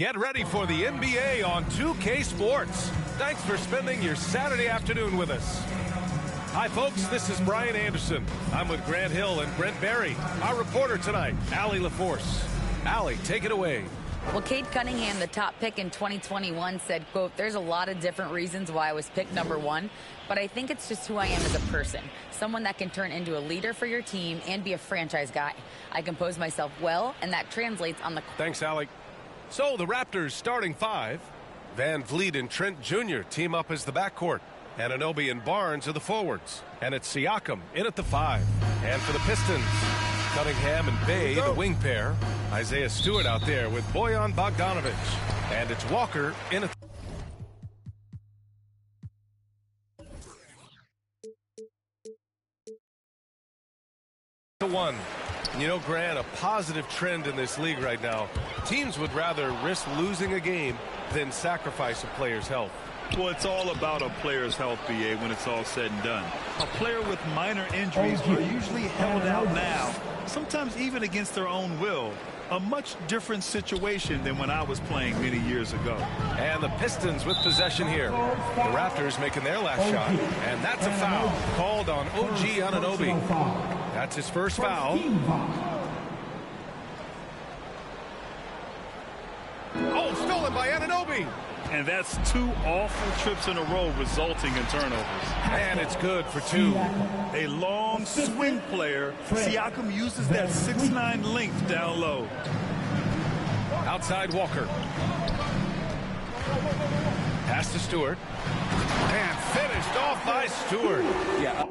Get ready for the NBA on 2K Sports. Thanks for spending your Saturday afternoon with us. Hi, folks. This is Brian Anderson. I'm with Grant Hill and Brent Barry. Our reporter tonight, Allie LaForce. Allie, take it away. Well, Cade Cunningham, the top pick in 2021, said, quote, "There's a lot of different reasons why I was picked #1, but I think it's just who I am as a person. Someone that can turn into a leader for your team and be a franchise guy. I compose myself well, and that translates on the..." Thanks, Allie. So, the Raptors starting five. Van Vliet and Trent Jr. team up as the backcourt. Anunoby and Barnes are the forwards. And it's Siakam in at the 5. And for the Pistons, Cunningham and Bay, the wing pair. Isaiah Stewart out there with Bojan Bogdanovic. And it's Walker in at the 1. You know, Grant, a positive trend in this league right now. Teams would rather risk losing a game than sacrifice a player's health. Well, it's all about a player's health, BA, when it's all said and done. A player with minor injuries are usually held out now, sometimes even against their own will. A much different situation than when I was playing many years ago. And the Pistons with possession here. The Raptors making their last shot. And that's a foul called on OG Anunoby. That's his first foul. Oh, stolen by Anunoby. And that's 2 awful trips in a row resulting in turnovers. And it's good for 2. A long swing player. Siakam uses that 6'9" length down low. Outside Walker. Pass to Stewart. And finished off by Stewart. Yeah.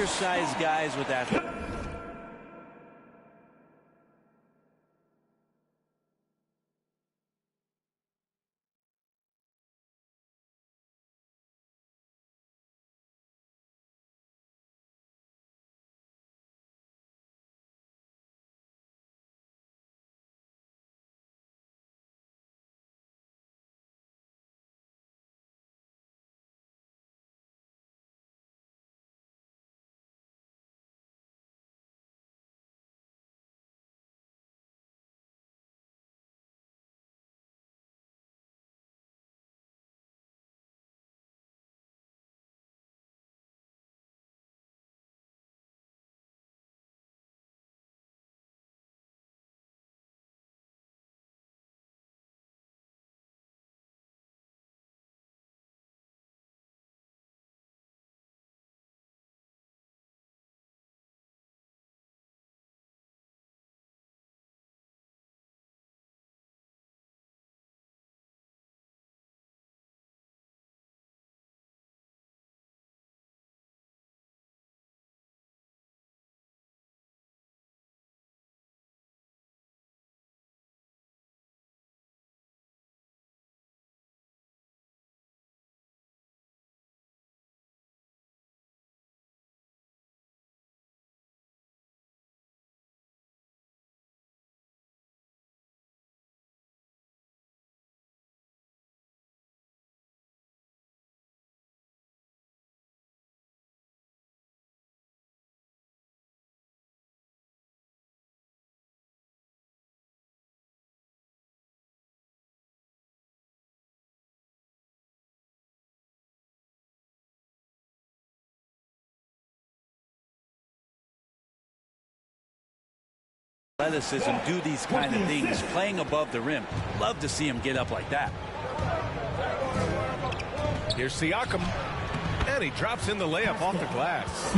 undersized guys with that. Athleticism, do these kind of things, playing above the rim. Love to see him get up like that. Here's Siakam, and he drops in the layup off the glass.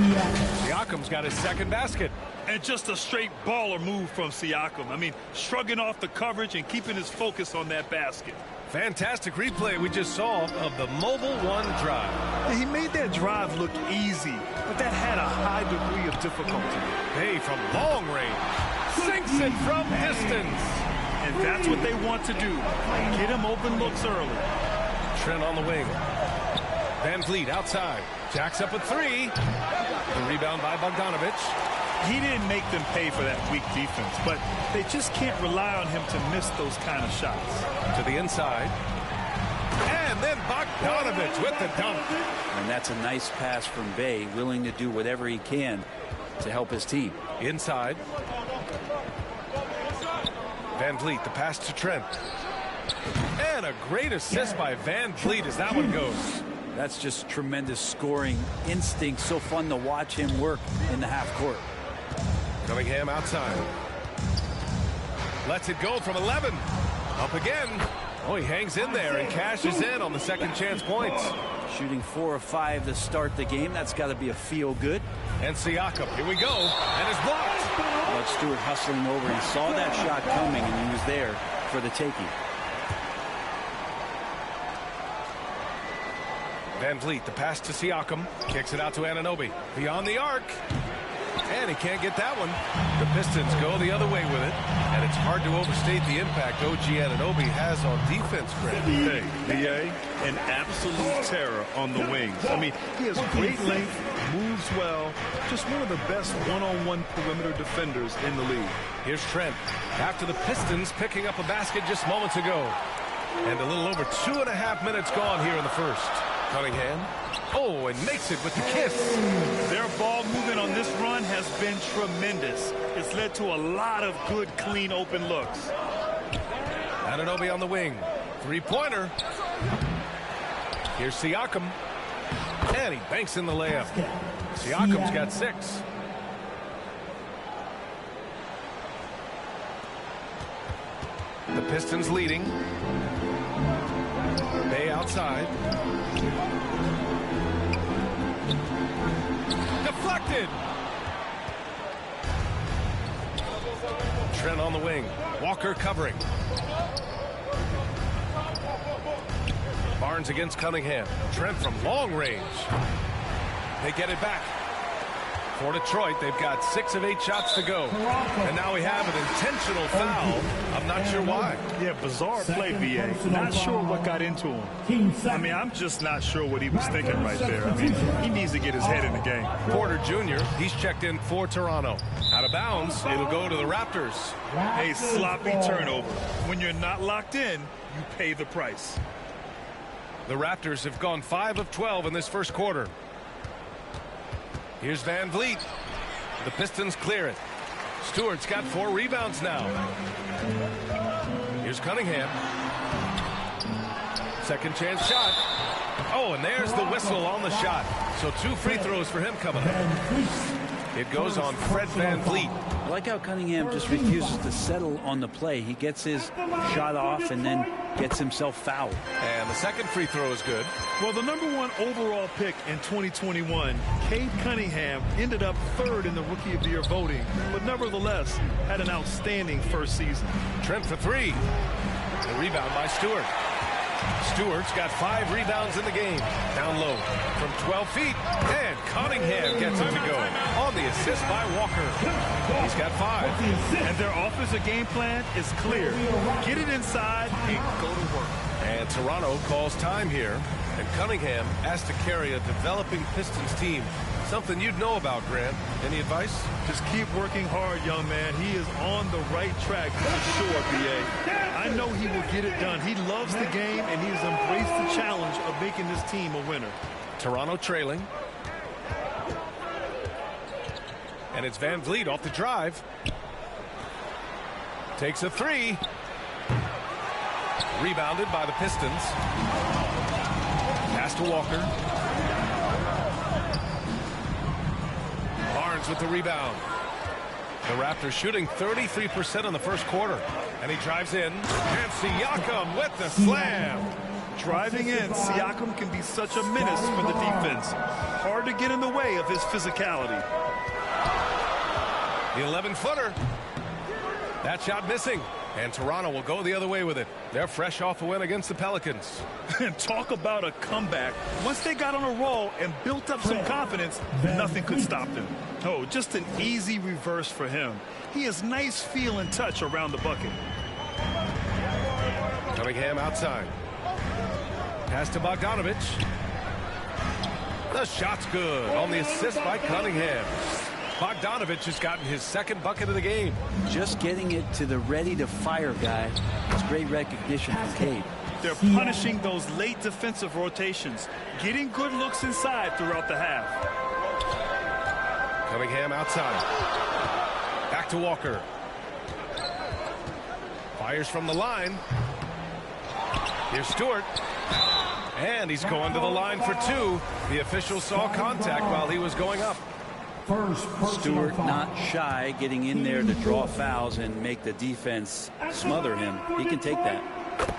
Siakam's got his second basket. And just a straight baller move from Siakam. I mean, shrugging off the coverage and keeping his focus on that basket. Fantastic replay we just saw of the mobile one drive. And he made that drive look easy, but that had a high degree of difficulty. Hey, from long range. Sinks it from distance. And that's what they want to do. Get him open looks early. Trent on the wing. Van Vliet outside. Jacks up a three. The rebound by Bogdanovic. He didn't make them pay for that weak defense, but they just can't rely on him to miss those kind of shots. To the inside. And then Bogdanovic with the dunk. And that's a nice pass from Bay, willing to do whatever he can to help his team. Inside. Van Vliet, the pass to Trent. And a great assist by Van Vliet as that one goes. That's just tremendous scoring instinct. So fun to watch him work in the half court. Cunningham outside. Lets it go from 11. Up again. Oh, he hangs in there and cashes in on the second chance points. Shooting 4 of 5 to start the game. That's got to be a feel good. And Siakam, here we go. And it's blocked. But Stewart hustling over. He saw that shot coming, and he was there for the taking. Van Vliet, the pass to Siakam. Kicks it out to Anunoby. Beyond the arc. And he can't get that one. The Pistons go the other way with it. And it's hard to overstate the impact OG Anunoby has on defense, Fred. Hey, B.A., an absolute terror on the wings. I mean, he has great length, moves well, just one of the best one-on-one perimeter defenders in the league. Here's Trent after the Pistons picking up a basket just moments ago. And a little over 2.5 minutes gone here in the first. Cunningham. Oh, and makes it with the kiss. Their ball movement on this run has been tremendous. It's led to a lot of good, clean, open looks. Anunoby on the wing. Three-pointer. Here's Siakam. And he banks in the layup. Siakam's got 6. The Pistons leading. Bay outside. Deflected. Trent on the wing. Walker covering. Barnes against Cunningham. Trent from long range. They get it back. For Detroit, they've got 6 of 8 shots to go. And now we have an intentional foul. I'm not sure why. Yeah, bizarre play, VA. Not sure what got into him. I mean, I'm just not sure what he was thinking right there. I mean, he needs to get his head in the game. Porter Jr., he's checked in for Toronto. Out of bounds, it'll go to the Raptors. A sloppy turnover. When you're not locked in, you pay the price. The Raptors have gone 5 of 12 in this first quarter. Here's Van Vliet. The Pistons clear it. Stewart's got 4 rebounds now. Here's Cunningham. Second chance shot. Oh, and there's the whistle on the shot. So 2 free throws for him coming up. It goes on Fred Van Vliet. I like how Cunningham just refuses to settle on the play. He gets his shot off and then gets himself fouled. And the second free throw is good. Well, the #1 overall pick in 2021, Cade Cunningham, ended up 3rd in the Rookie of the Year voting, but nevertheless had an outstanding first season. Trent for 3. The rebound by Stewart. Stewart's got 5 rebounds in the game. Down low from 12 feet. And Cunningham gets him to go on the assist by Walker. He's got 5. And their offensive game plan is clear. Get it inside and go to work. And Toronto calls time here. And Cunningham has to carry a developing Pistons team. Something you'd know about, Grant. Any advice? Just keep working hard, young man. He is on the right track for sure, BA. I know he will get it done. He loves the game, and he has embraced the challenge of making this team a winner. Toronto trailing. And it's Van Vliet off the drive. Takes a 3. Rebounded by the Pistons. Pass to Walker. Barnes with the rebound. The Raptors shooting 33% in the first quarter. And he drives in. And Siakam with the slam. Driving in, Siakam can be such a menace for the defense. Hard to get in the way of his physicality. The 11-footer. That shot missing. And Toronto will go the other way with it. They're fresh off a win against the Pelicans. And talk about a comeback. Once they got on a roll and built up some confidence, nothing could stop them. Oh, just an easy reverse for him. He has nice feel and touch around the bucket. Cunningham outside. Pass to Bogdanovich. The shot's good on the assist by Cunningham. Bogdanovich has gotten his 2nd bucket of the game. Just getting it to the ready-to-fire guy. It's great recognition from Cade. They're punishing those late defensive rotations, getting good looks inside throughout the half. Cunningham outside. Back to Walker. Fires from the line. Here's Stewart. And he's going to the line for 2. The official saw contact while he was going up. Stewart not shy, getting in there to draw fouls and make the defense smother him. He can take that.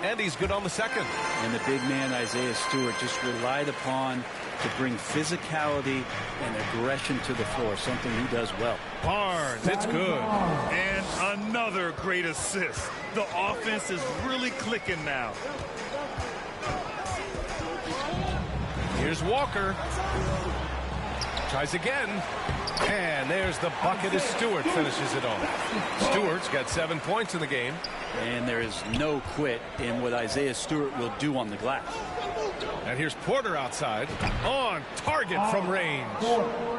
And he's good on the 2nd. And the big man, Isaiah Stewart, just relied upon to bring physicality and aggression to the floor, something he does well. Barnes, it's good. And another great assist. The offense is really clicking now. Here's Walker. Tries again. And there's the bucket as Stewart finishes it off. Stewart's got 7 points in the game. And there is no quit in what Isaiah Stewart will do on the glass. And here's Porter outside. On target from range.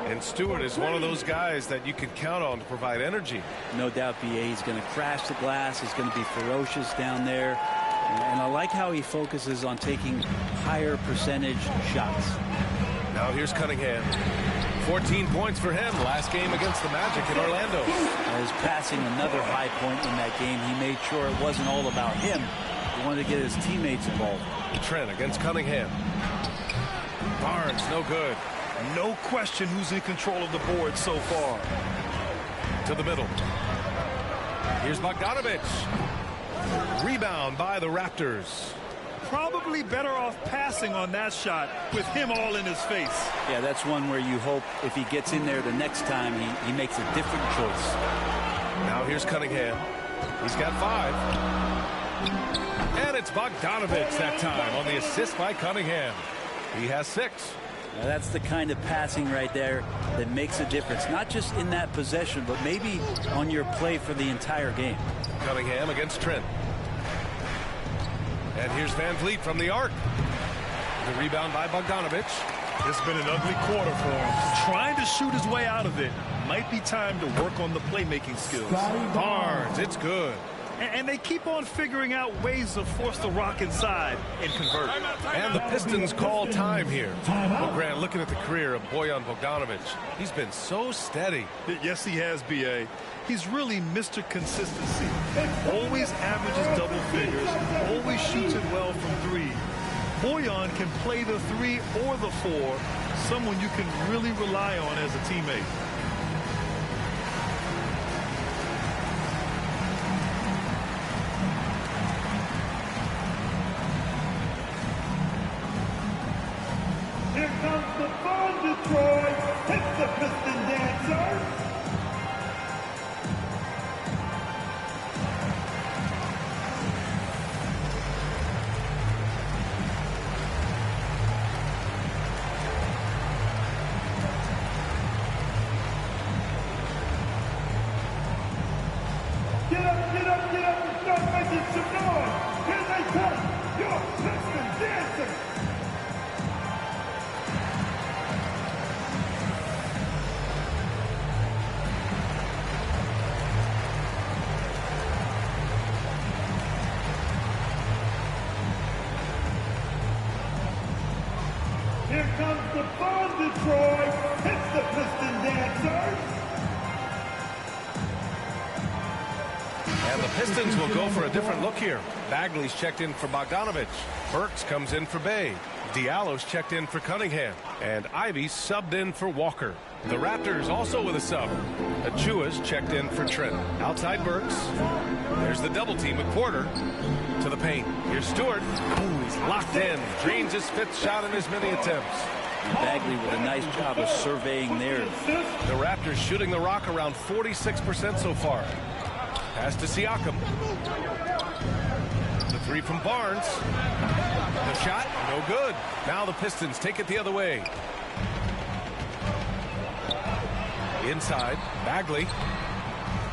And Stewart is one of those guys that you can count on to provide energy. No doubt, BA, he's going to crash the glass. He's going to be ferocious down there. And I like how he focuses on taking higher percentage shots. Now here's Cunningham. 14 points for him last game against the Magic in Orlando. His passing, another high point in that game. He made sure it wasn't all about him. He wanted to get his teammates involved. Trent against Cunningham. Barnes, no good. No question who's in control of the board so far. To the middle. Here's Bogdanovich. Rebound by the Raptors. Probably better off passing on that shot with him all in his face. Yeah, that's one where you hope if he gets in there the next time, he makes a different choice. Now here's Cunningham. He's got 5. And it's Bogdanovich that time on the assist by Cunningham. He has 6. Now that's the kind of passing right there that makes a difference, not just in that possession, but maybe on your play for the entire game. Cunningham against Trent. And here's Van Vliet from the arc. The rebound by Bogdanovich. It's been an ugly quarter for him. Trying to shoot his way out of it. Might be time to work on the playmaking skills. Barnes, it's good. And they keep on figuring out ways to force the rock inside and convert. And the Pistons call time here. Well, Grant, looking at the career of Bojan Bogdanovic, he's been so steady. Yes, he has, B.A. He's really Mr. Consistency. Always averages double figures. Always shoots it well from three. Bojan can play the 3 or the 4. Someone you can really rely on as a teammate. Here comes the fun, Detroit. Hits the Piston dancer. Get up, get up, get up and start making some noise. Here they come, your Piston dancers. Here comes the fun, Detroit. Hits the Piston dancers. And the Pistons will go for a different look here. Bagley's checked in for Bogdanovich. Burks comes in for Bay. Diallo's checked in for Cunningham. And Ivy subbed in for Walker. The Raptors also with a sub. Achua's checked in for Trent. Outside Burks. There's the double team with Porter. To the paint. Here's Stewart. Ooh, he's locked in. Drains his 5th shot in as many attempts. Bagley with a nice job of surveying there. The Raptors shooting the rock around 46% so far. Pass to Siakam. The 3 from Barnes. The shot, no good. Now the Pistons take it the other way. Inside, Bagley.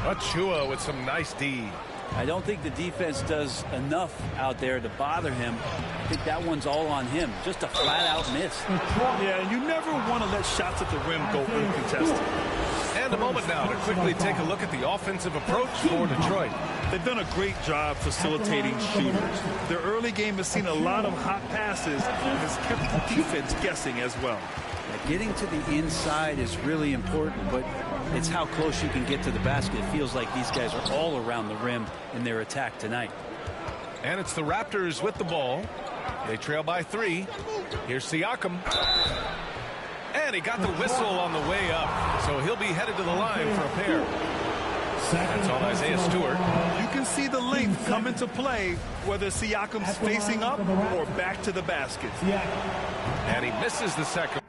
Achua with some nice D. I don't think the defense does enough out there to bother him. I think that one's all on him. Just a flat-out miss. Yeah, you never want to let shots at the rim go uncontested. And a moment now to quickly take a look at the offensive approach for Detroit. They've done a great job facilitating shooters. Their early game has seen a lot of hot passes and has kept the defense guessing as well. Getting to the inside is really important, but it's how close you can get to the basket. It feels like these guys are all around the rim in their attack tonight. And it's the Raptors with the ball. They trail by 3. Here's Siakam. And he got the whistle on the way up. So he'll be headed to the line for a pair. That's on Isaiah Stewart. You can see the length come into play, whether Siakam's facing up or back to the basket. And he misses the second.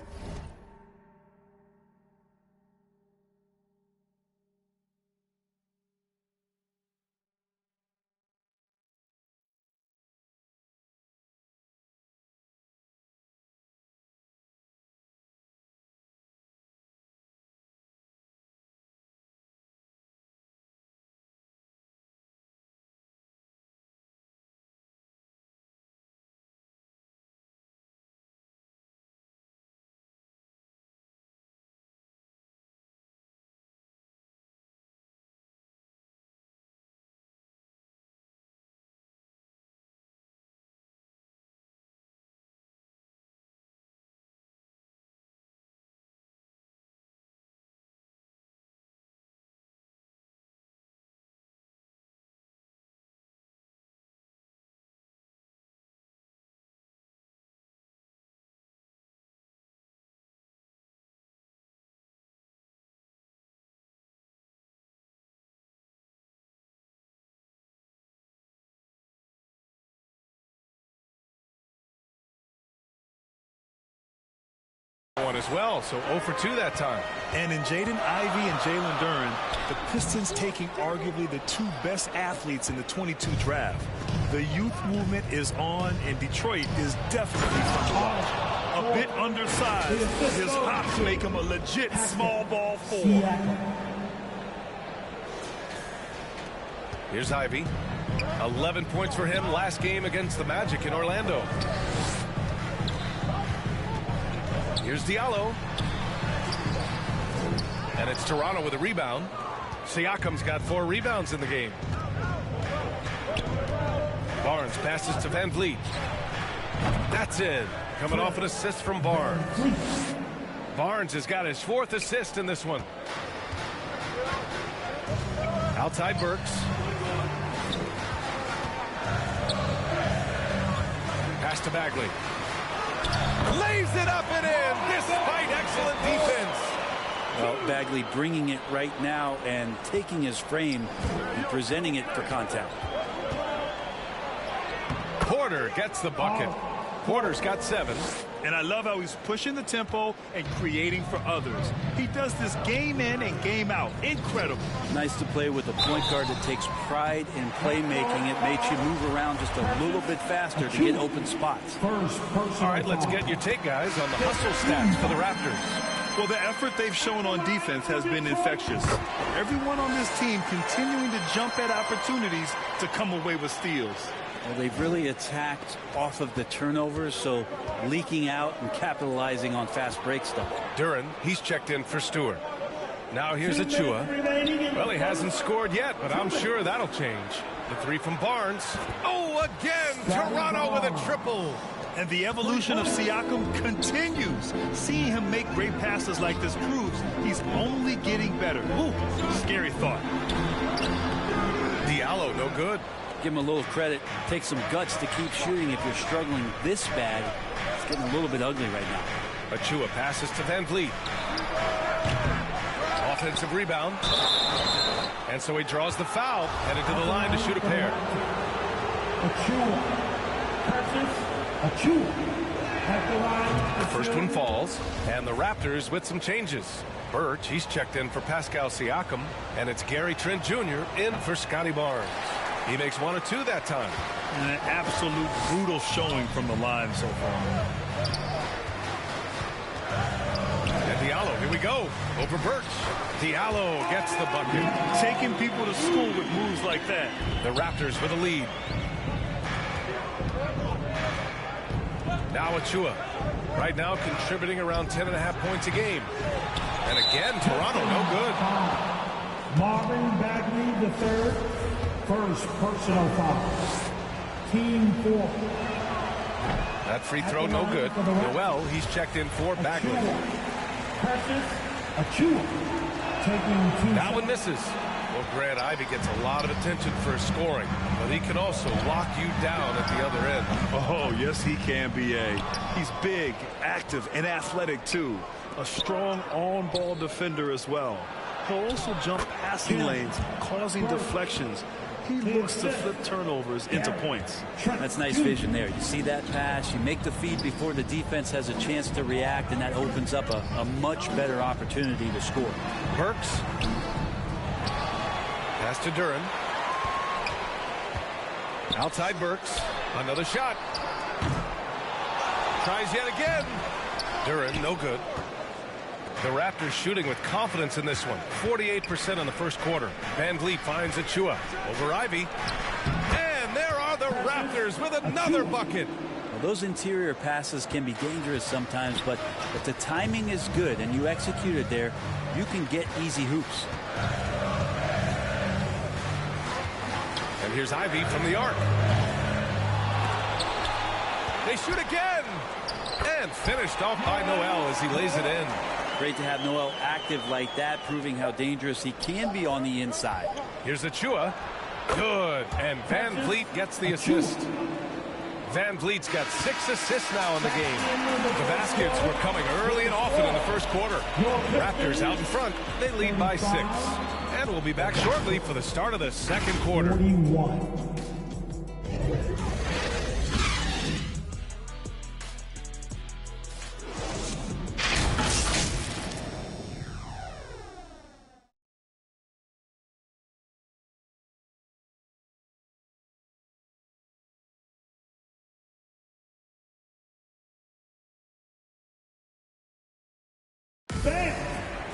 One as well, so 0 for 2 that time. And in Jaden Ivey and Jalen Duren, the Pistons taking arguably the 2 best athletes in the 22 draft. The youth movement is on, and Detroit is definitely fun to watch. A bit undersized. His hops make him a legit small ball 4. Here's Ivy. 11 points for him last game against the Magic in Orlando. Here's Diallo. And it's Toronto with a rebound. Siakam's got 4 rebounds in the game. Barnes passes to Van Vliet. That's in. Coming off an assist from Barnes. Barnes has got his 4th assist in this one. Outside Burks. Pass to Bagley. Lays it up and in despite excellent defense. Well, Bagley bringing it right now and taking his frame and presenting it for contact. Porter gets the bucket. Porter's got 7. And I love how he's pushing the tempo and creating for others. He does this game in and game out. Incredible. Nice to play with a point guard that takes pride in playmaking. It makes you move around just a little bit faster to get open spots. All right, let's get your take, guys, on the hustle stats for the Raptors. Well, the effort they've shown on defense has been infectious. Everyone on this team continuing to jump at opportunities to come away with steals. Well, they've really attacked off of the turnovers, so leaking out and capitalizing on fast break stuff. Duren, he's checked in for Stewart. Now here's Achua. Well, he hasn't scored yet, but I'm sure that'll change. The 3 from Barnes. Oh, again, Toronto with a triple. And the evolution of Siakam continues. Seeing him make great passes like this proves he's only getting better. Ooh, scary thought. Diallo, no good. Give him a little credit. Take some guts to keep shooting if you're struggling this bad. It's getting a little bit ugly right now. Achua passes to Van Vliet. Offensive rebound. And so he draws the foul, headed to the line to shoot a pair. The first one falls, and the Raptors with some changes. Birch, he's checked in for Pascal Siakam, and it's Gary Trent Jr. in for Scotty Barnes. He makes 1 or 2 that time. And an absolute brutal showing from the line so far. And Diallo, here we go, over Birch. Diallo gets the bucket. Taking people to school with moves like that. The Raptors with a lead. Now Achua. Right now contributing around 10.5 points a game. And again, Toronto no good. Marvin Bagley III, first personal foul. Team 4. That free throw no good. Noel, he's checked in for Bagley. Precious Achua taking 2. That one misses. Well, Grant, Ivy gets a lot of attention for scoring, but he can also lock you down at the other end. Oh, yes, he can, B.A. He's big, active, and athletic, too. A strong on-ball defender as well. He'll also jump passing lanes, causing deflections. He looks to flip turnovers into points. That's nice vision there. You see that pass, you make the feed before the defense has a chance to react, and that opens up a much better opportunity to score. Burks. Pass to Duren. Outside Burks. Another shot. Tries yet again. Duren, no good. The Raptors shooting with confidence in this one. 48% in the first quarter. Van Vliet finds Achua over Ivy. And there are the Raptors with another bucket. Well, those interior passes can be dangerous sometimes, but if the timing is good and you execute it there, you can get easy hoops. And here's Ivy from the arc. They shoot again. And finished off by Noel as he lays it in. Great to have Noel active like that, proving how dangerous he can be on the inside. Here's Achua. Good. And Van Vliet gets the assist. Van Vliet's got 6 assists now in the game. The baskets were coming early and often in the first quarter. Raptors out in front. They lead by 6. And we'll be back shortly for the start of the second quarter. 41.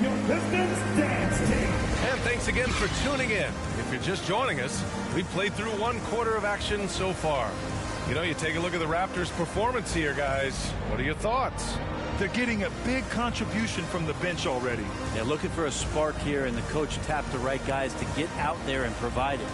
your Pistons dance team. And thanks again for tuning in. If you're just joining us, we played through 1/4 of action so far. You know, you take a look at the Raptors' performance here, guys. What are your thoughts? They're getting a big contribution from the bench already. They're looking for a spark here, and the coach tapped the right guys to get out there and provide it.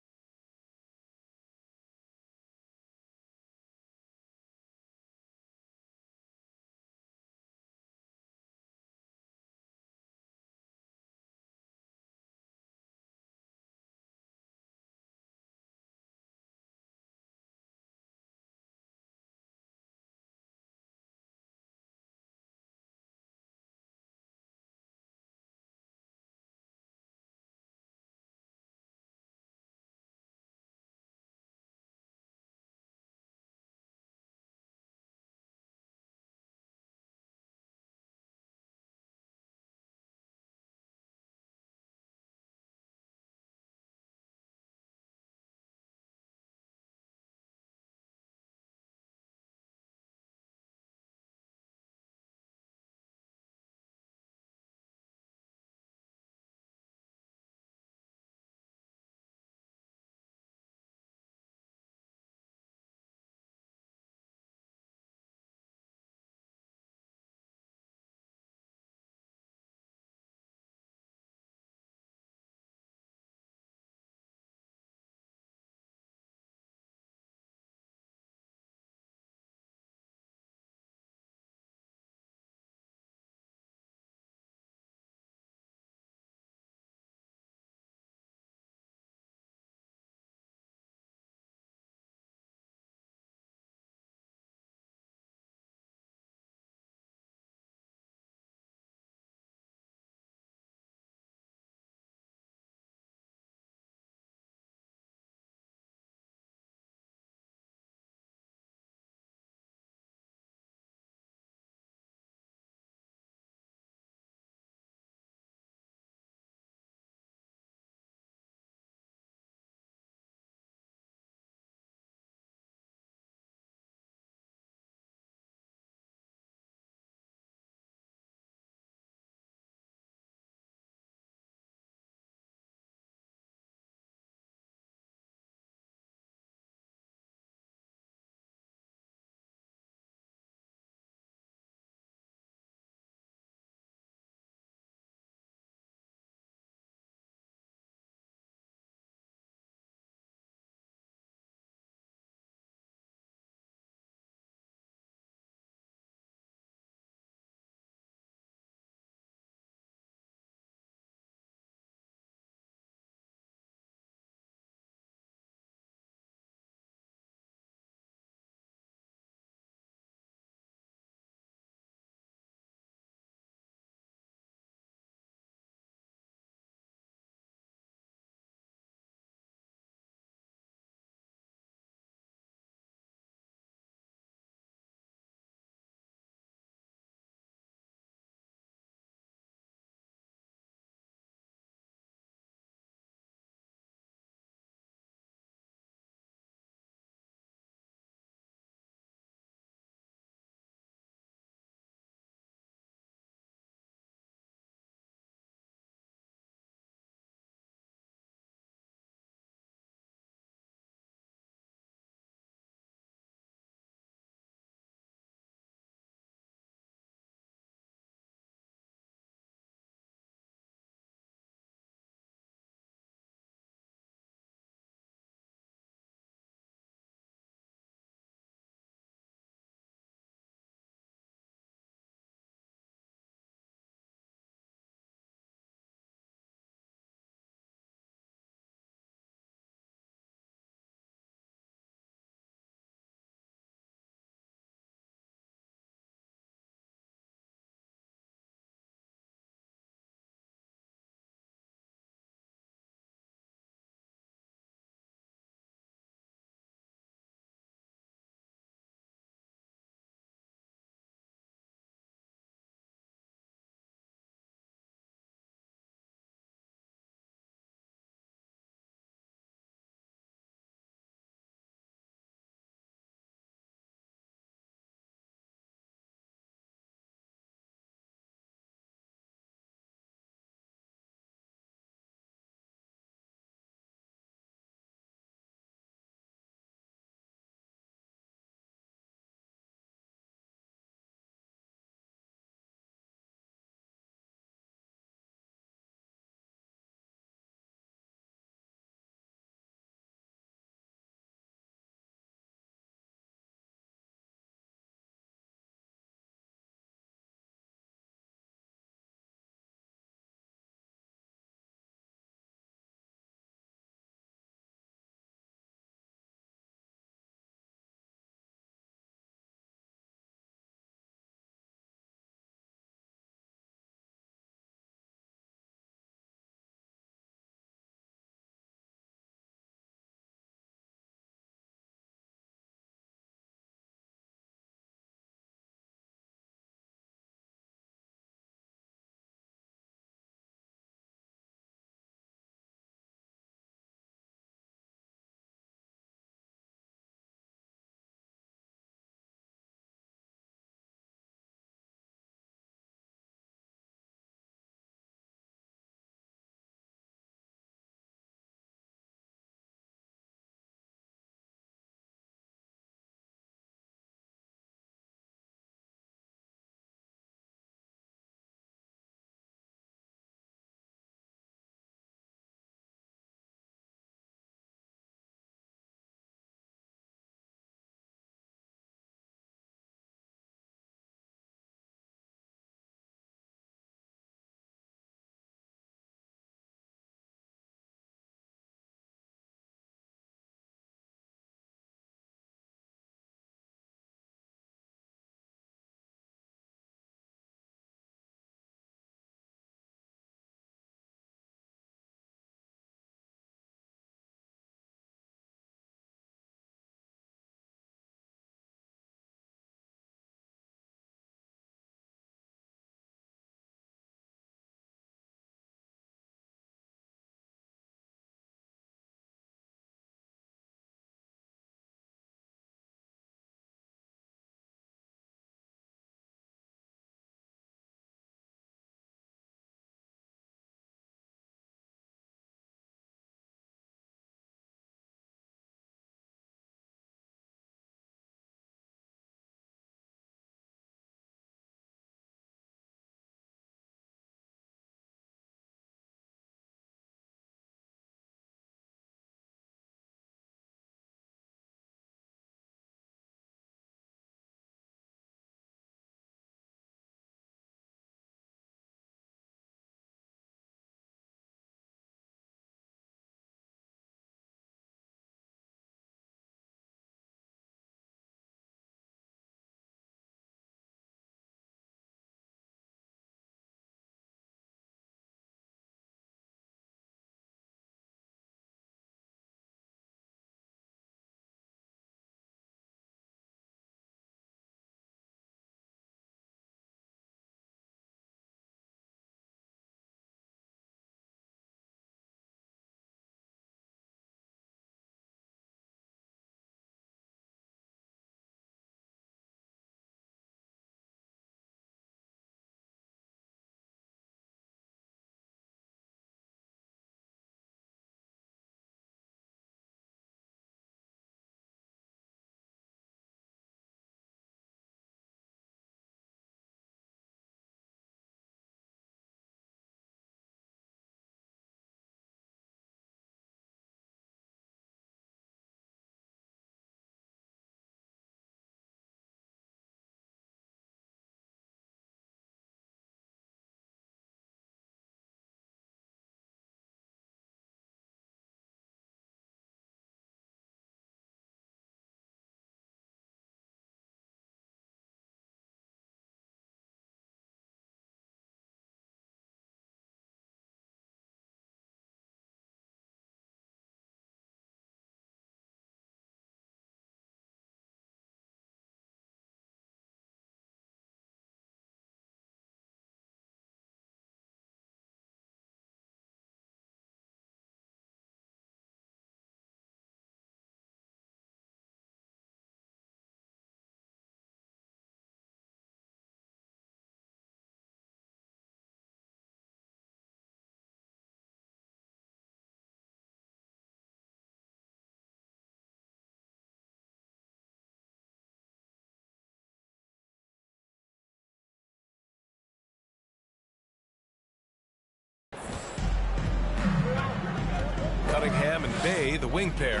Cunningham and Bay, the wing pair.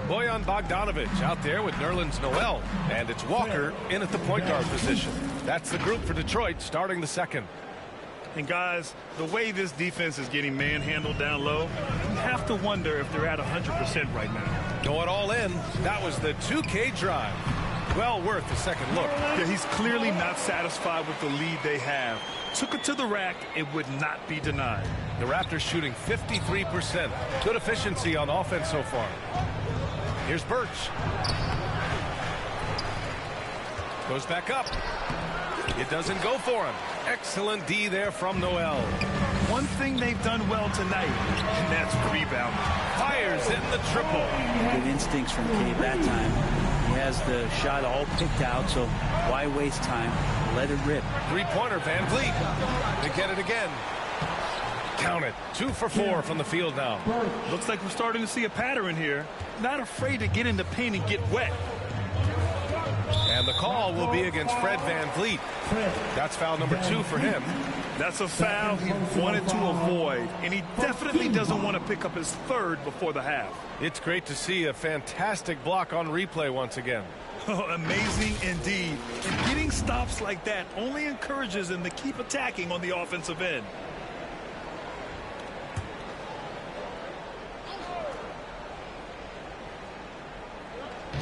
Bojan Bogdanovic out there with Nerlens Noel. And it's Walker in at the point guard position. That's the group for Detroit starting the second. And guys, the way this defense is getting manhandled down low, you have to wonder if they're at 100% right now. Going all in. That was the 2K drive. Well worth a second look. Yeah, he's clearly not satisfied with the lead they have. Took it to the rack. It would not be denied. The Raptors shooting 53%. Good efficiency on offense so far. Here's Birch. Goes back up. It doesn't go for him. Excellent D there from Noel. One thing they've done well tonight, and that's rebounding. Fires in the triple. Good instincts from Cade that time. He has the shot all picked out, so why waste time? Let it rip. Three-pointer, Van Vliet. They get it again. Count it. 2 for 4 from the field now. Looks like we're starting to see a pattern here. Not afraid to get in the paint and get wet. And the call will be against Fred Van Vliet. That's foul number 2 for him. That's a foul he wanted to avoid, and he definitely doesn't want to pick up his third before the half. It's great to see a fantastic block on replay once again. Oh, amazing indeed. And getting stops like that only encourages him to keep attacking on the offensive end.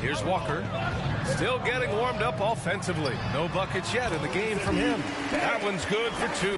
Here's Walker. Still getting warmed up offensively. No buckets yet in the game from him. That one's good for 2.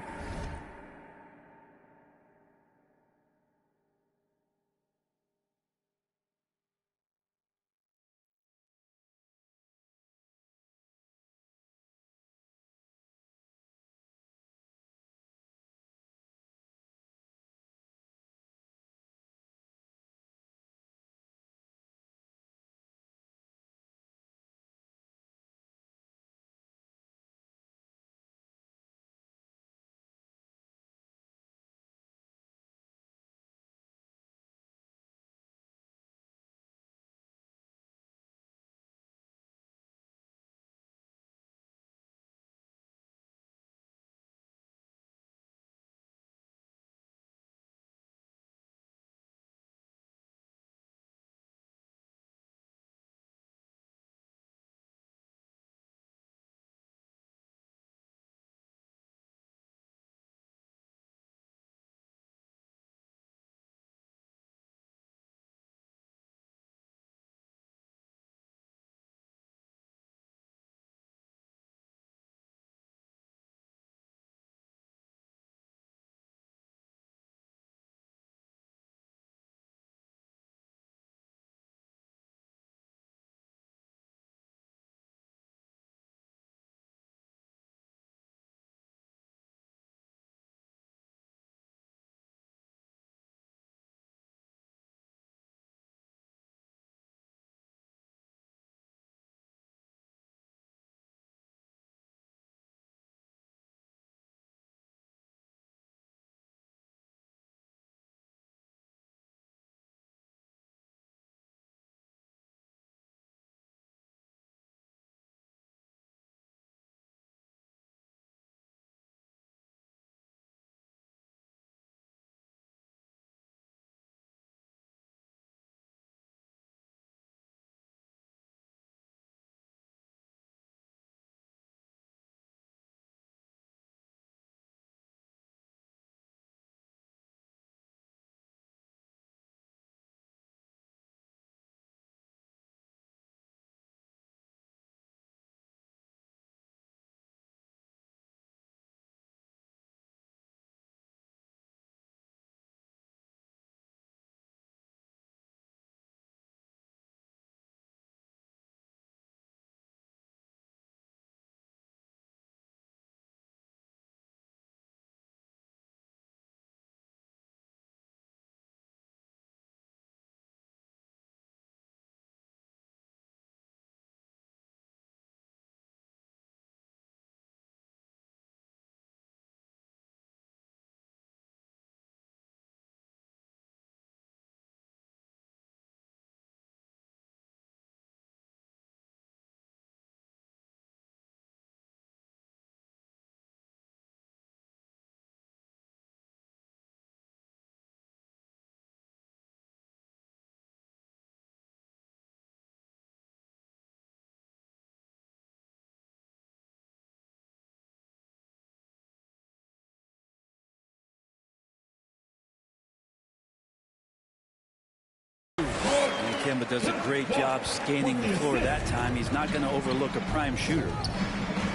Kemba does a great job scanning the floor that time. He's not going to overlook a prime shooter.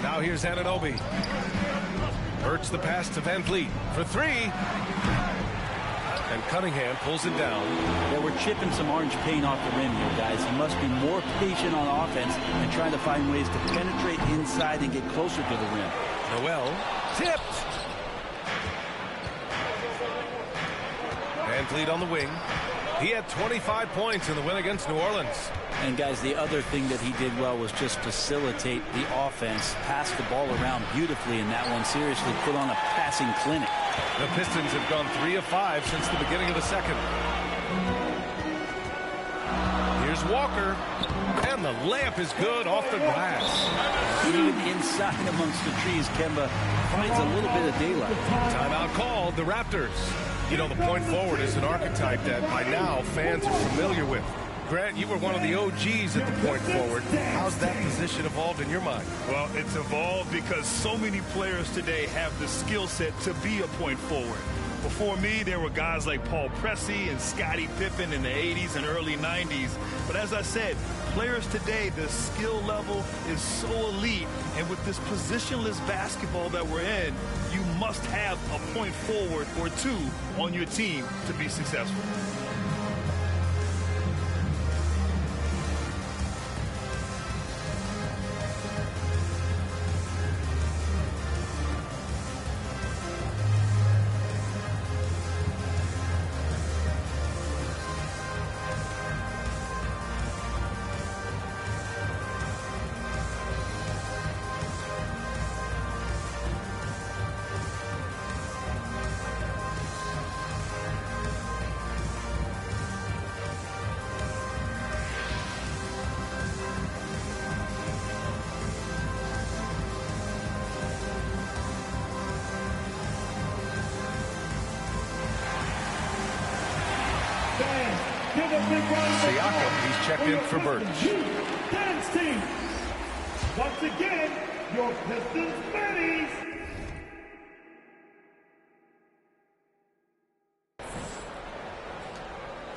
Now here's Anunoby. Hurts the pass to Van Vliet for three. And Cunningham pulls it down. Yeah, we're chipping some orange paint off the rim here, guys. He must be more patient on offense and trying to find ways to penetrate inside and get closer to the rim. Noel tipped. Van Vliet on the wing. He had 25 points in the win against New Orleans. And guys, the other thing that he did well was just facilitate the offense, pass the ball around beautifully in that one. Seriously, put on a passing clinic. The Pistons have gone 3 of 5 since the beginning of the second. Here's Walker, and the layup is good off the glass. Even inside amongst the trees, Kemba finds a little bit of daylight. Timeout called, the Raptors. You know, the point forward is an archetype that by now fans are familiar with. Grant, you were one of the OGs at the point forward. How's that position evolved in your mind? Well, it's evolved because so many players today have the skill set to be a point forward. Before me, there were guys like Paul Pressey and Scottie Pippen in the 80s and early 90s. But as I said, players today, the skill level is so elite. And with this positionless basketball that we're in, you must have a point forward or two on your team to be successful. Siakam, he's checked in for Birch. Dance team. Once again, your Pistons Bennies.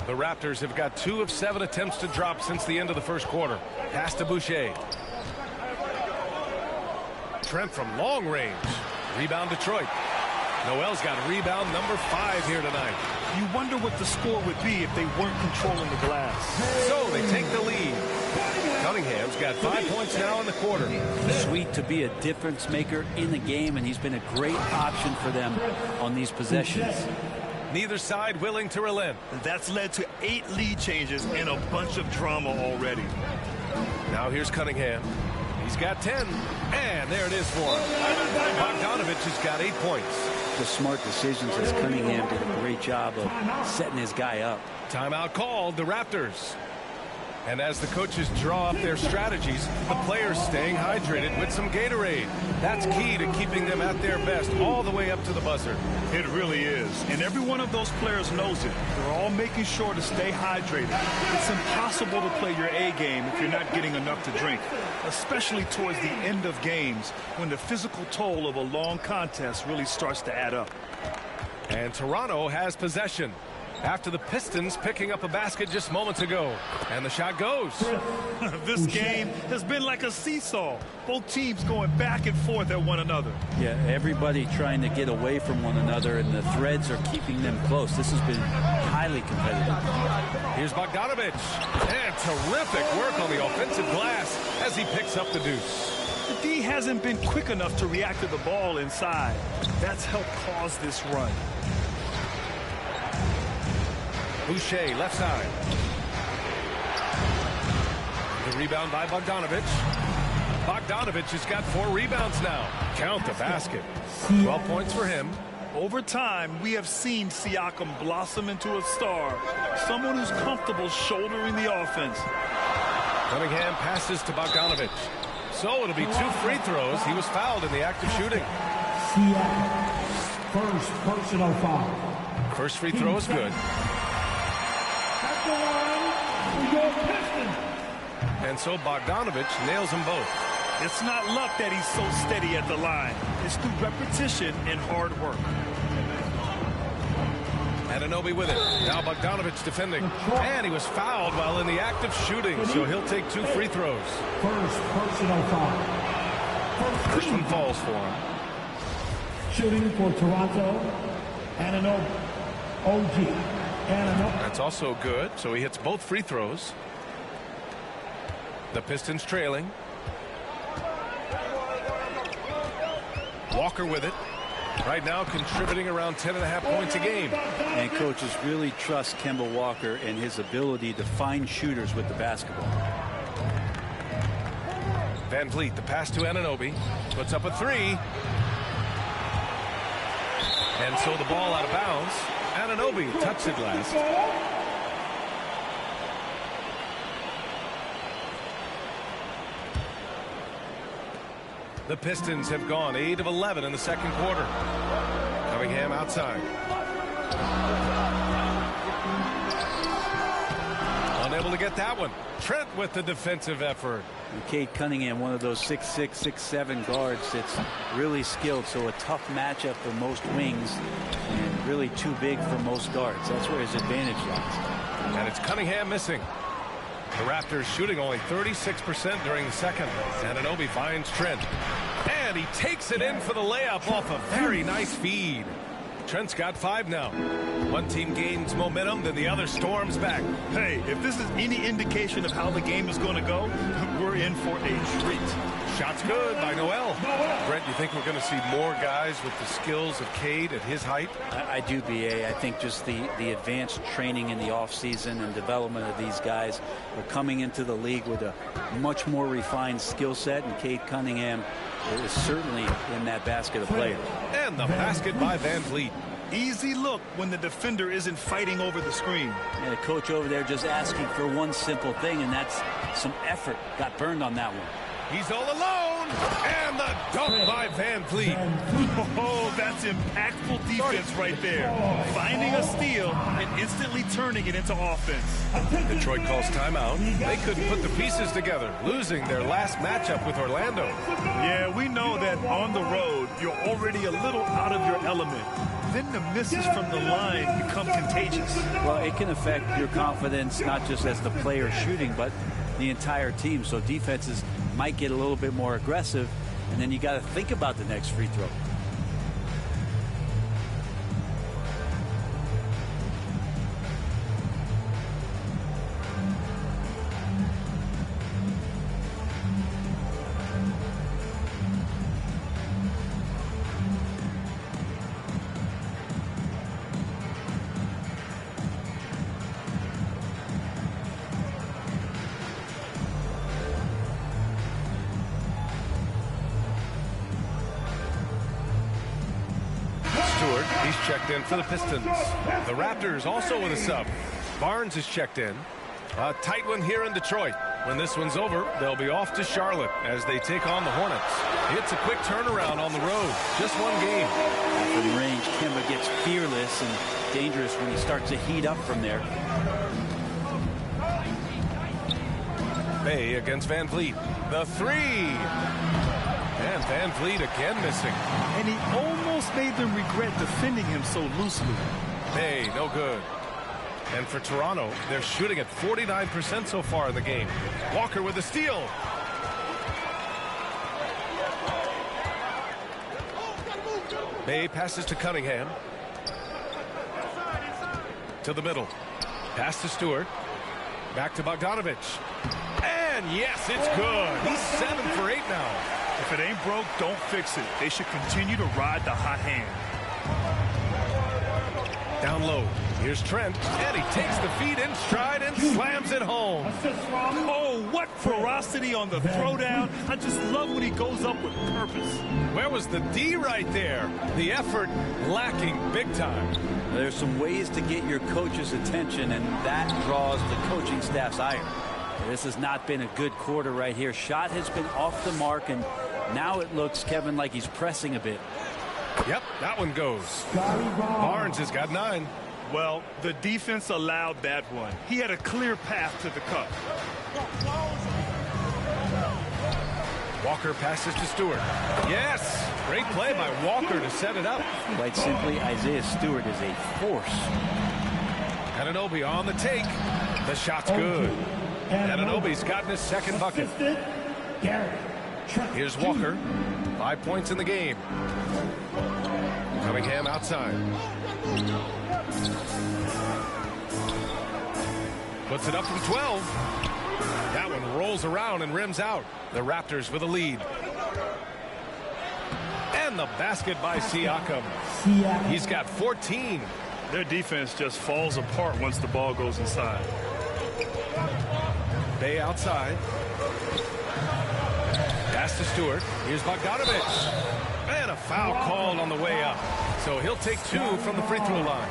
The Raptors have got 2 of 7 attempts to drop since the end of the first quarter. Pass to Boucher. Trent from long range. Rebound Detroit. Noel's got rebound number 5 here tonight. You wonder what the score would be if they weren't controlling the glass. So they take the lead. Cunningham's got 5 points now in the quarter. Sweet to be a difference maker in the game, and he's been a great option for them on these possessions. Neither side willing to relent. That's led to 8 lead changes and a bunch of drama already. Now here's Cunningham. He's got 10. And there it is for him. Bogdanovich has got 8 points. The smart decisions as Cunningham did a great job of setting his guy up. Timeout called, the Raptors. And as the coaches draw up their strategies, the players staying hydrated with some Gatorade. That's key to keeping them at their best all the way up to the buzzer. It really is. And every one of those players knows it. They're all making sure to stay hydrated. It's impossible to play your A game if you're not getting enough to drink, especially towards the end of games when the physical toll of a long contest really starts to add up. And Toronto has possession after the Pistons picking up a basket just moments ago. And the shot goes. This game has been like a seesaw. Both teams going back and forth at one another. Yeah, everybody trying to get away from one another, and the threads are keeping them close. This has been highly competitive. Here's Bogdanovich. And terrific work on the offensive glass as he picks up the deuce. The D hasn't been quick enough to react to the ball inside. That's helped cause this run. Boucher, left side. The rebound by Bogdanovich. Bogdanovich has got 4 rebounds now. Count the basket. 12 points for him. Over time, we have seen Siakam blossom into a star, someone who's comfortable shouldering the offense. Cunningham passes to Bogdanovich. So it'll be 2 free throws. He was fouled in the act of shooting. First personal foul. First free throw is good. And so Bogdanovich nails them both. It's not luck that he's so steady at the line. It's through repetition and hard work. Ananobi with it. Now Bogdanovich defending. And he was fouled while in the act of shooting, so he'll take 2 free throws. First personal foul. First one falls for him. Shooting for Toronto, Ananobi. OG. Ananobi. That's also good, so he hits both free throws. The Pistons trailing. Walker with it. Right now contributing around 10.5 points a game. And coaches really trust Kemba Walker and his ability to find shooters with the basketball. Van Vliet, the pass to Anunoby. Puts up a 3. And so the ball out of bounds. Anunoby touched it last. The Pistons have gone 8 of 11 in the second quarter. Cunningham outside. Unable to get that one. Trent with the defensive effort. And Cade Cunningham, one of those 6'6", 6'7" guards that's really skilled, so a tough matchup for most wings and really too big for most guards. That's where his advantage lies. And it's Cunningham missing. The Raptors shooting only 36% during the second. Anunoby finds Trent. And he takes it in for the layup off a very nice feed. Trent's got 5 now. One team gains momentum, then the other storms back. Hey, if this is any indication of how the game is going to go, we're in for a treat. Shots good by Noel. Brent, you think we're going to see more guys with the skills of Cade at his height? I do, B.A. I think just the advanced training in the offseason and development of these guys are coming into the league with a much more refined skill set, and Cade Cunningham is certainly in that basket of players. And the basket by Van Vliet. Easy look when the defender isn't fighting over the screen. And the coach over there just asking for one simple thing, and that's some effort. Got burned on that one. He's all alone. And the dunk by Van Vliet. Oh, that's impactful defense right there. Finding a steal and instantly turning it into offense. Detroit calls timeout. They couldn't put the pieces together, losing their last matchup with Orlando. Yeah, we know that on the road, you're already a little out of your element. Then the misses from the line become contagious. Well, it can affect your confidence, not just as the player shooting, but the entire team. So defenses might get a little bit more aggressive, and then you got to think about the next free throw. He's checked in for the Pistons. The Raptors also with a sub. Barnes is checked in. A tight one here in Detroit. When this one's over, they'll be off to Charlotte as they take on the Hornets. It's a quick turnaround on the road. Just one game. From range, Kemba gets fearless and dangerous when he starts to heat up from there. Bay against Van Vliet. The 3. And Van Vliet again missing. And he almost made them regret defending him so loosely. Bay, no good. And for Toronto, they're shooting at 49% so far in the game. Walker with a steal. Bay passes to Cunningham. To the middle. Pass to Stewart. Back to Bogdanovich. And yes, it's good. He's 7 for 8 now. If it ain't broke, don't fix it. They should continue to ride the hot hand. Down low. Here's Trent. And he takes the feed in stride and slams it home. Oh, what ferocity on the throwdown. I just love when he goes up with purpose. Where was the D right there? The effort lacking big time. There's some ways to get your coach's attention, and that draws the coaching staff's ire. This has not been a good quarter right here. Shot has been off the mark, and now it looks, Kevin, like he's pressing a bit. Yep, that one goes. Barnes has got 9. Well, the defense allowed that one. He had a clear path to the cup. Walker passes to Stewart. Yes! Great play by Walker to set it up. Quite simply, Isaiah Stewart is a force. Anunoby on the take. The shot's good. Anunoby's gotten his second bucket. Here's Walker. 5 points in the game. Cunningham outside. Puts it up from 12. That one rolls around and rims out. The Raptors with a lead. And the basket by Siakam. He's got 14. Their defense just falls apart once the ball goes inside. Bay outside. Pass to Stewart. Here's Bogdanovich. And a foul called on the way up. So he'll take 2 from the free throw line.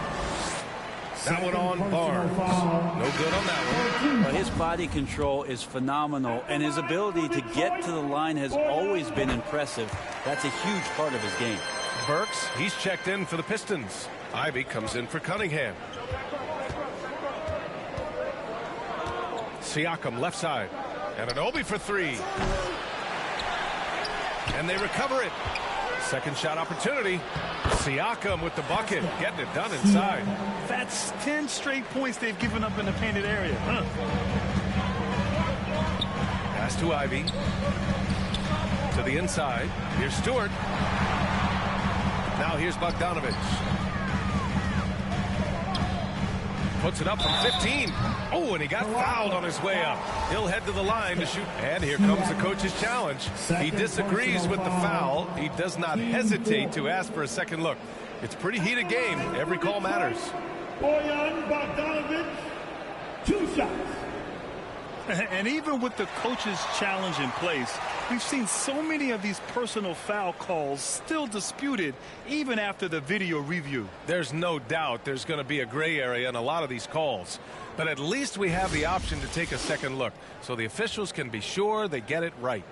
That one on Barnes. No good on that one. But his body control is phenomenal, and his ability to get to the line has always been impressive. That's a huge part of his game. Burks, he's checked in for the Pistons. Ivy comes in for Cunningham. Siakam left side. Anunoby for 3. And they recover it. Second shot opportunity. Siakam with the bucket, getting it done inside. That's 10 straight points they've given up in the painted area. Huh? Pass to Ivy. To the inside. Here's Stewart. Now here's Bogdanovich. Puts it up from 15. Oh, and he got fouled on his way up. He'll head to the line to shoot. And here comes the coach's challenge. He disagrees with the foul. He does not hesitate to ask for a second look. It's a pretty heated game. Every call matters. Bojan Bogdanovich, 2 shots. And even with the coach's challenge in place, we've seen so many of these personal foul calls still disputed even after the video review. There's no doubt there's going to be a gray area in a lot of these calls. But at least we have the option to take a second look so the officials can be sure they get it right.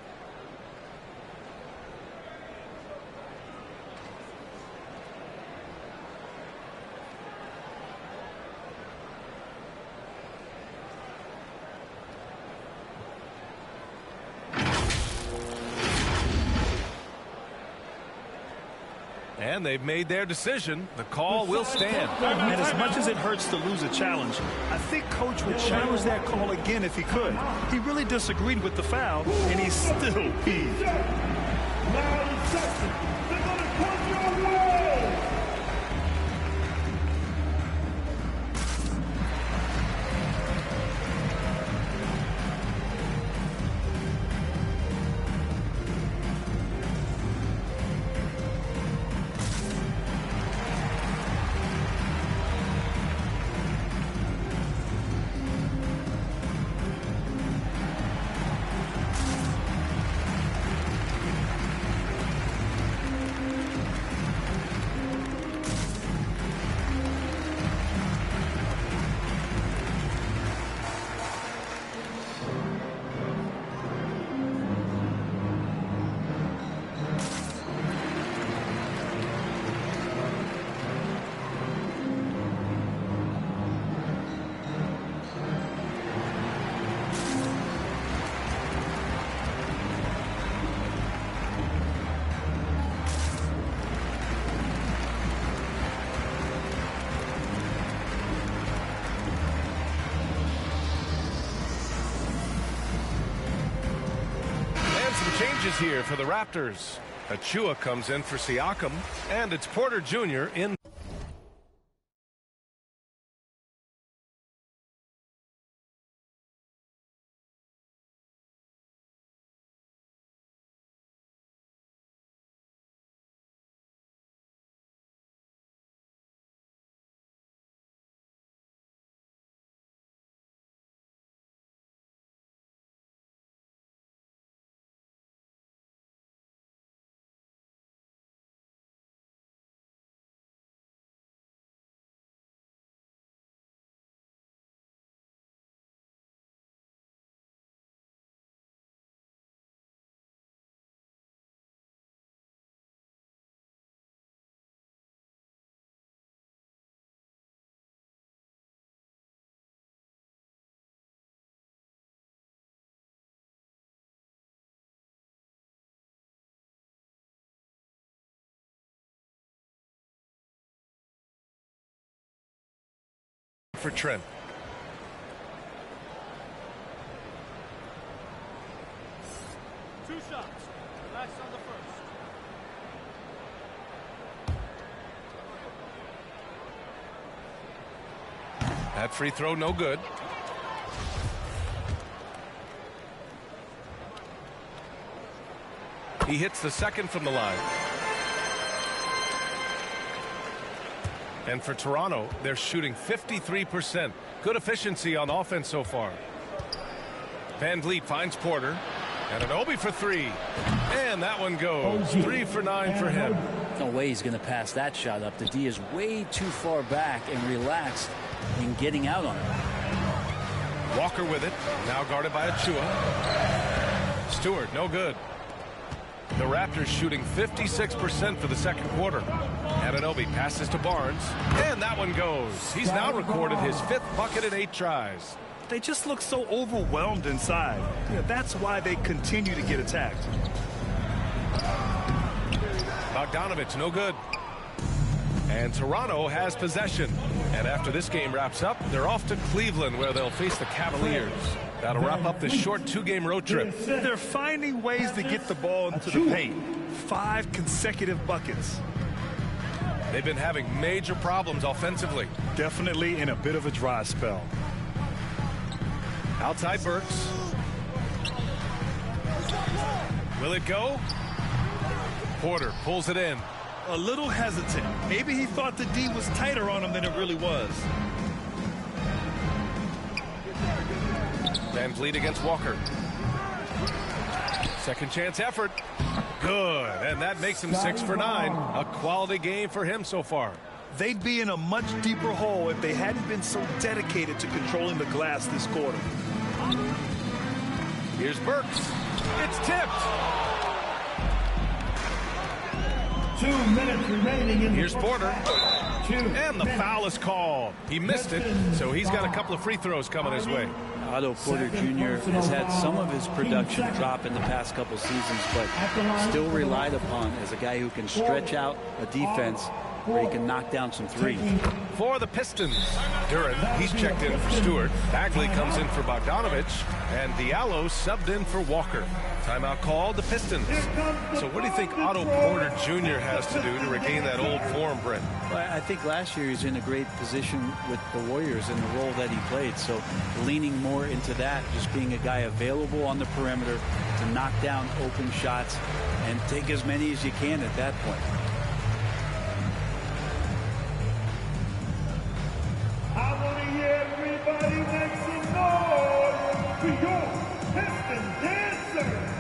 And they've made their decision. The call will stand. And as much as it hurts to lose a challenge, I think Coach would challenge that call again if he could. He really disagreed with the foul, and he's still peeved. 9 seconds. They're going to come your way. Changes here for the Raptors. Achua comes in for Siakam, and it's Porter Jr. in. for Trent. Two shots. Relax on the first. That free throw no good. He hits the second from the line. And for Toronto, they're shooting 53%. Good efficiency on offense so far. Van Vliet finds Porter. And an Obi for three. And that one goes. 3 for 9 for him. No way he's going to pass that shot up. The D is way too far back and relaxed in getting out on it. Walker with it. Now guarded by Achua. Stewart, no good. The Raptors shooting 56% for the second quarter. Anunoby passes to Barnes. And that one goes. He's now recorded his 5th bucket in 8 tries. They just look so overwhelmed inside. Yeah, that's why they continue to get attacked. Bogdanovich, no good. And Toronto has possession. And after this game wraps up, they're off to Cleveland, where they'll face the Cavaliers. That'll wrap up this short 2-game road trip. They're finding ways to get the ball into the paint. 5 consecutive buckets. They've been having major problems offensively. Definitely in a bit of a dry spell. Outside Burks. Will it go? Porter pulls it in. A little hesitant. Maybe he thought the D was tighter on him than it really was. Van Vliet against Walker. Second chance effort. Good. And that makes him 6 for 9. A quality game for him so far. They'd be in a much deeper hole if they hadn't been so dedicated to controlling the glass this quarter. Here's Burks. It's tipped. 2 minutes remaining in Here's the Porter. half. 2 And the minutes. foul is called. He missed it, so he's got a couple of free throws coming his way. Otto Porter Jr. has had some of his production drop in the past couple seasons, but still relied upon as a guy who can stretch out a defense where he can knock down some threes. For the Pistons, Duran, he's checked in for Stewart. Bagley comes in for Bogdanovich. And Diallo subbed in for Walker. Timeout called, the Pistons. So what do you think Otto Porter Jr. has to do to regain that old form, Brent? Well, I think last year he's in a great position with the Warriors in the role that he played. So leaning more into that, just being a guy available on the perimeter to knock down open shots and take as many as you can at that point. I want to hear everybody make some noise for your Piston dancers.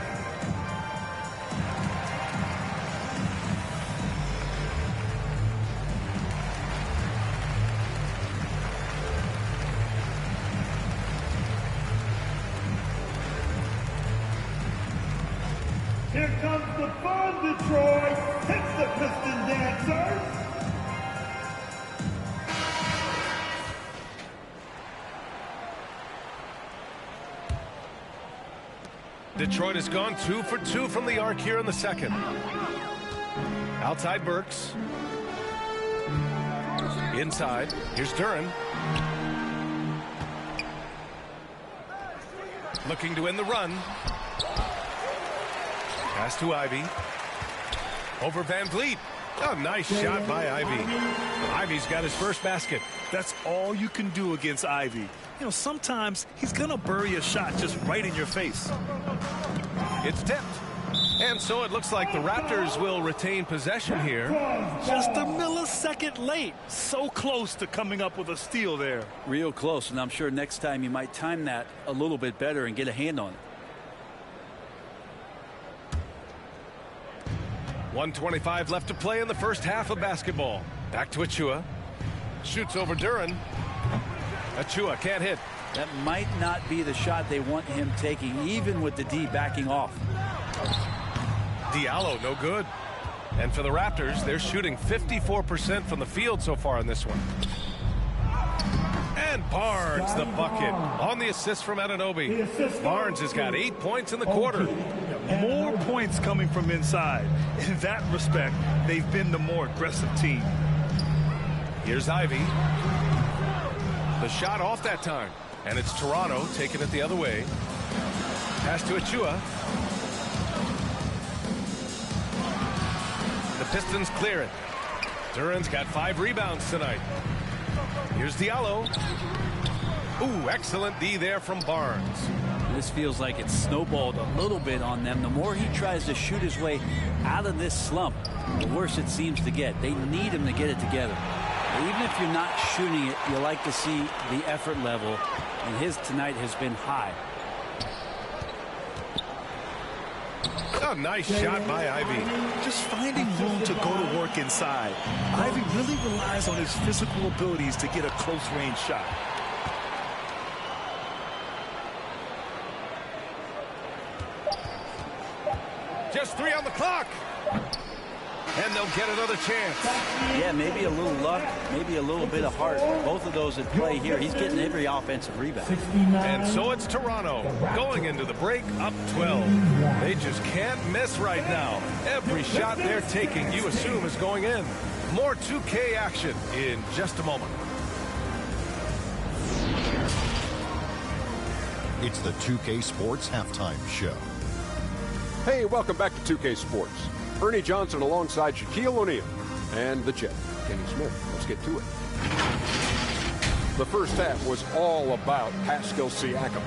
Here comes the fun, Detroit. It's the Piston dancers. Detroit has gone 2 for 2 from the arc here in the second. Outside Burks. Inside. Here's Duran. Looking to end the run. Pass to Ivy. Over Van Vliet. Oh, nice shot by Ivy. Ivy's got his first basket. That's all you can do against Ivy. You know, sometimes he's going to bury a shot just right in your face. It's tipped. And so it looks like the Raptors will retain possession here. Just a millisecond late. So close to coming up with a steal there. Real close, and I'm sure next time you might time that a little bit better and get a hand on it. 1:25 left to play in the first half of basketball. Back to Achua. Shoots over Duran. Achua can't hit. That might not be the shot they want him taking, even with the D backing off. Diallo, no good. And for the Raptors, they're shooting 54% from the field so far in this one. And Barnes, the bucket, on the assist from Anunoby. Barnes has got 8 points in the quarter. More points coming from inside. In that respect, they've been the more aggressive team. Here's Ivy. The shot off that time. And it's Toronto taking it the other way. Pass to Achua. The Pistons clear it. Duran's got 5 rebounds tonight. Here's Diallo. Ooh, excellent D there from Barnes. This feels like it's snowballed a little bit on them. The more he tries to shoot his way out of this slump, the worse it seems to get. They need him to get it together. Even if you're not shooting it, you like to see the effort level, and his tonight has been high. A nice shot by Ivy. Just finding room to go to work inside. Ivy really relies on his physical abilities to get a close-range shot. Just 3 on the clock. And they'll get another chance. Yeah, maybe a little luck, maybe a little bit of heart. Both of those at play here. He's getting every offensive rebound. And so it's Toronto going into the break up 12. They just can't miss right now. Every shot they're taking, you assume, is going in. More 2K action in just a moment. It's the 2K Sports Halftime Show. Hey, welcome back to 2K Sports. Ernie Johnson alongside Shaquille O'Neal and the Jet, Kenny Smith. Let's get to it. The first half was all about Pascal Siakam.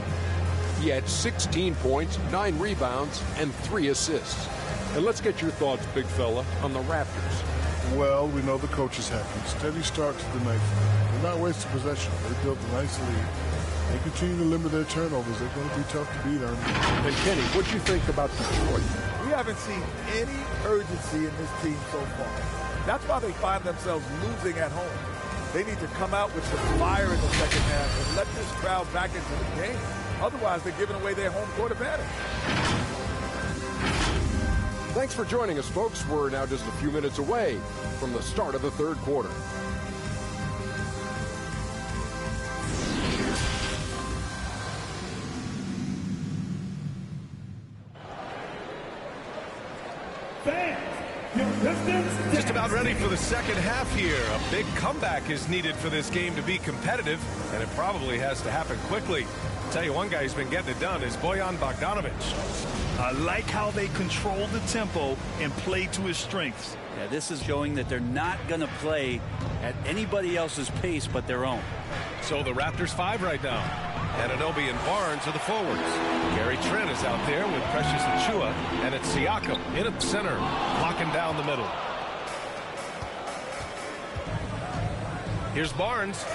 He had 16 points, 9 rebounds, and 3 assists. And let's get your thoughts, big fella, on the Raptors. Well, we know the coach is happy. Steady start to the night. They're not wasting possession. They built a nice lead. They continue to limit their turnovers. They're going to be tough to beat, Ernie. And Kenny, what do you think about Detroit? We haven't seen any urgency in this team so far. That's why they find themselves losing at home. They need to come out with some fire in the second half and let this crowd back into the game. Otherwise, they're giving away their home court advantage. Thanks for joining us, folks. We're now just a few minutes away from the start of the third quarter. Just about ready for the second half here. A big comeback is needed for this game to be competitive, and it probably has to happen quickly. I'll tell you, one guy who's been getting it done is Bojan Bogdanovic. I like how they control the tempo and play to his strengths. Yeah, this is showing that they're not going to play at anybody else's pace but their own. So the Raptors 5 right now. Anunoby and Barnes are the forwards. Gary Trent is out there with Precious Achua, and it's Siakam in at the center, locking down the middle. Here's Barnes.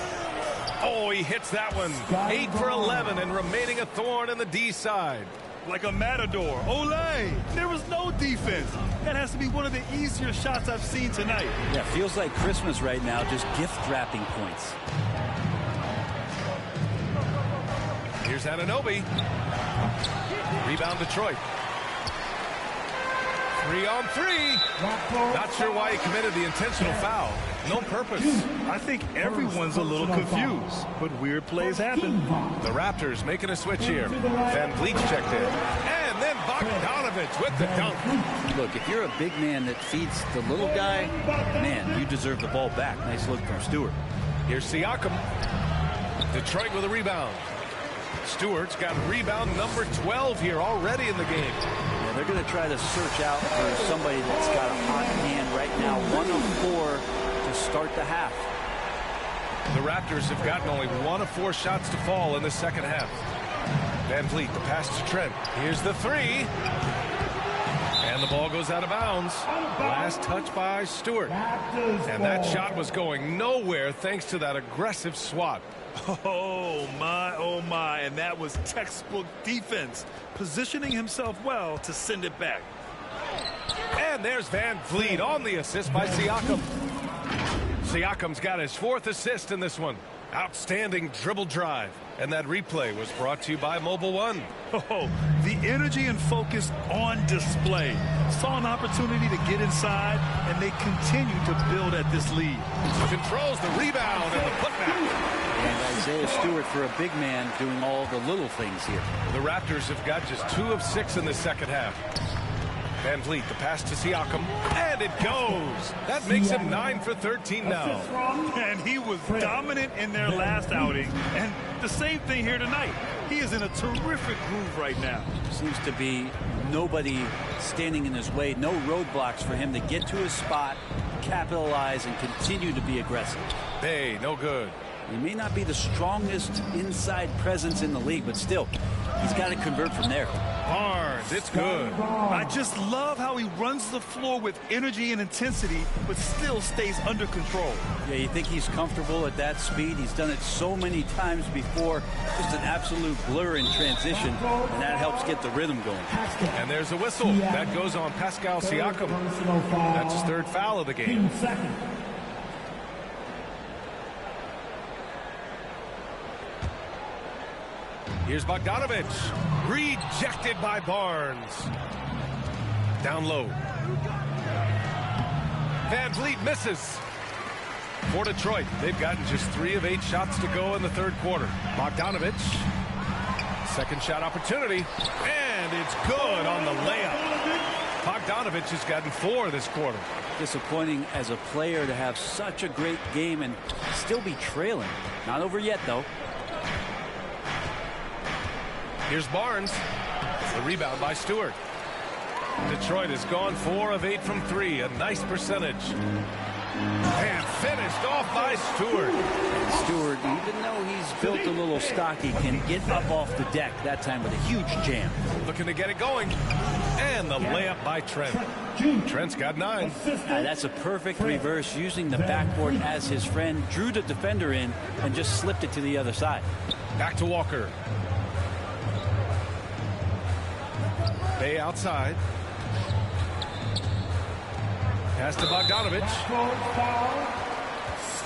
Oh, he hits that one. 8 for 11 and remaining a thorn in the D side. Like a matador. Olay! There was no defense. That has to be one of the easier shots I've seen tonight. Yeah, feels like Christmas right now, just gift wrapping points. Here's Anunoby. Rebound Detroit. 3 on 3. Not sure why he committed the intentional foul. No purpose. I think everyone's a little confused, but weird plays happen. The Raptors making a switch here. Van Vliet's checked in. And then Bogdanovic with the dunk. Look, if you're a big man that feeds the little guy, man, you deserve the ball back. Nice look from Stewart. Here's Siakam. Detroit with a rebound. Stewart's got rebound number 12 here already in the game. Yeah, they're going to try to search out for somebody that's got a hot hand right now. 1 of 4 to start the half. The Raptors have gotten only 1 of 4 shots to fall in the second half. Van Vliet, the pass to Trent. Here's the 3. And the ball goes out of bounds. Last touch by Stewart. And that shot was going nowhere thanks to that aggressive swat. Oh my, and that was textbook defense, positioning himself well to send it back. And there's Van Vliet on the assist by Siakam. Siakam's got his 4th assist in this one. Outstanding dribble drive. And that replay was brought to you by Mobile One. Oh, the energy and focus on display. Saw an opportunity to get inside, and they continue to build at this lead. Controls the rebound and the putback. And Isaiah Stewart, for a big man, doing all the little things here. The Raptors have got just 2 of 6 in the second half. Van Vliet, the pass to Siakam, and it goes. That makes him 9 for 13 now. And he was dominant in their last outing, and the same thing here tonight. He is in a terrific groove right now. Seems to be nobody standing in his way, no roadblocks for him to get to his spot, capitalize, and continue to be aggressive. Hey, no good. He may not be the strongest inside presence in the league, but still, he's got to convert from there. Barnes, it's good. I just love how he runs the floor with energy and intensity, but still stays under control. Yeah, you think he's comfortable at that speed? He's done it so many times before. Just an absolute blur in transition, and that helps get the rhythm going. And there's a whistle. That goes on Pascal Siakam. That's his third foul of the game. Here's Bogdanovich. Rejected by Barnes. Down low. Van Vliet misses. For Detroit, they've gotten just 3 of 8 shots to go in the third quarter. Bogdanovich. Second shot opportunity. And it's good on the layup. Bogdanovich has gotten 4 this quarter. Disappointing as a player to have such a great game and still be trailing. Not over yet, though. Here's Barnes. The rebound by Stewart. Detroit has gone 4 of 8 from 3. A nice percentage. And finished off by Stewart. Stewart, even though he's built a little stocky, can get up off the deck, that time with a huge jam. Looking to get it going. And the layup by Trent. Trent's got 9. That's a perfect reverse, using the backboard as his friend. Drew the defender in and just slipped it to the other side. Back to Walker. Bay outside. Pass to Bogdanovich.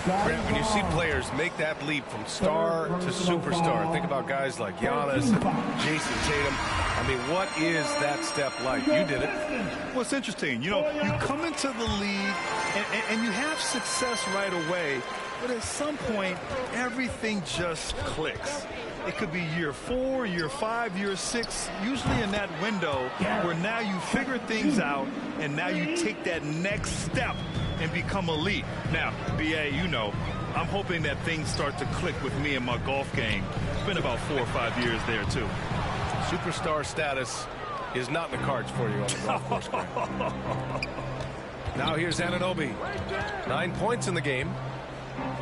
Grant, when you see players make that leap from star to superstar, think about guys like Giannis, Jason Tatum. I mean, what is that step like? You did it. Well, it's interesting. You know, you come into the league and you have success right away, but at some point, everything just clicks. It could be year 4, year 5, year 6, usually in that window where now you figure things out and now you take that next step and become elite. Now, BA, you know, I'm hoping that things start to click with me in my golf game. It's been about 4 or 5 years there, too. Superstar status is not in the cards for you on the golf course, Grant. Now here's Anunoby. 9 points in the game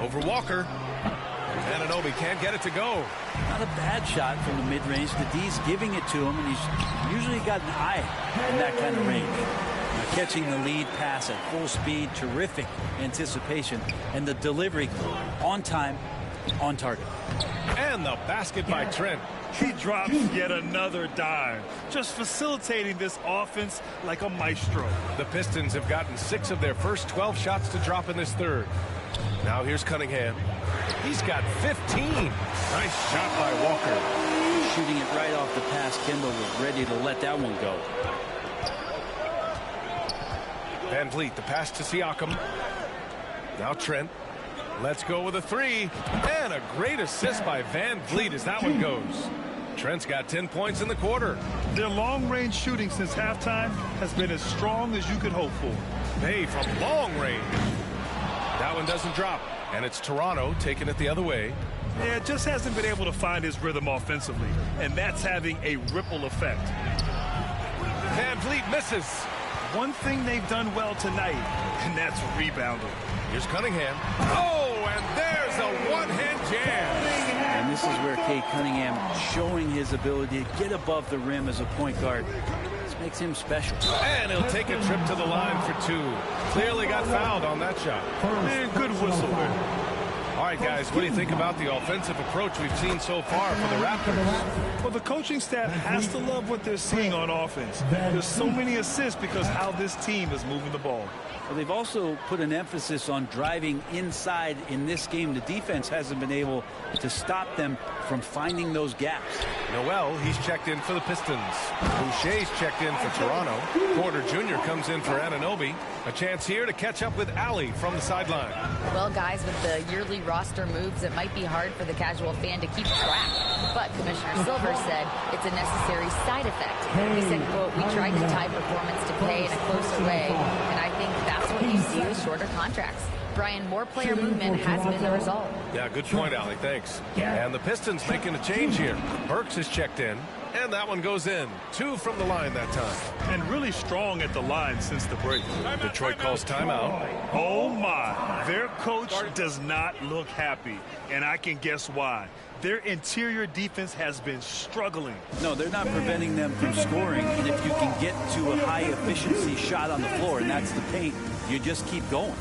over Walker. Anunoby can't get it to go. Not a bad shot from the mid-range. The D's giving it to him, and he's usually got an eye in that kind of range. Now, catching the lead pass at full speed, terrific anticipation, and the delivery on time, on target. And the basket by Trent. He drops yet another dime, just facilitating this offense like a maestro. The Pistons have gotten 6 of their first 12 shots to drop in this third. Now here's Cunningham. He's got 15. Nice shot by Walker. Shooting it right off the pass. Kimball was ready to let that one go. Van Vliet, the pass to Siakam. Now Trent. Let's go with a 3. And a great assist by Van Vliet as that one goes. Trent's got 10 points in the quarter. Their long-range shooting since halftime has been as strong as you could hope for. Hey, from long range. That one doesn't drop. And it's Toronto taking it the other way. Yeah, just hasn't been able to find his rhythm offensively. And that's having a ripple effect. Van Vliet misses. One thing they've done well tonight, and that's rebounding. Here's Cunningham. Oh, and there's a one-hand jam. And this is where Cade Cunningham showing his ability to get above the rim as a point guard. This makes him special. And he'll take a trip to the line for 2. Clearly got fouled on that shot. Man, good whistle there. All right, guys, what do you think about the offensive approach we've seen so far for the Raptors? Well, the coaching staff has to love what they're seeing on offense. There's so many assists because how this team is moving the ball. Well, they've also put an emphasis on driving inside in this game. The defense hasn't been able to stop them from finding those gaps. Noel, he's checked in for the Pistons. Boucher's checked in for Toronto. Porter Jr. comes in for Anunoby. A chance here to catch up with Allie from the sideline. Well, guys, with the yearly roster moves that might be hard for the casual fan to keep track. But Commissioner Silver said it's a necessary side effect. He said, quote, "We tried to tie performance to pay in a closer way, and I think that's what you see with shorter contracts." Brian, more player movement has been the result. Yeah, good point, Allie. Thanks. And the Pistons making a change here. Burks is checked in, and that one goes in. 2 from the line that time. And really strong at the line since the break. Detroit calls timeout. Oh, my. Their coach does not look happy, and I can guess why. Their interior defense has been struggling. No, they're not preventing them from scoring, and if you can get to a high-efficiency shot on the floor, and that's the paint, you just keep going.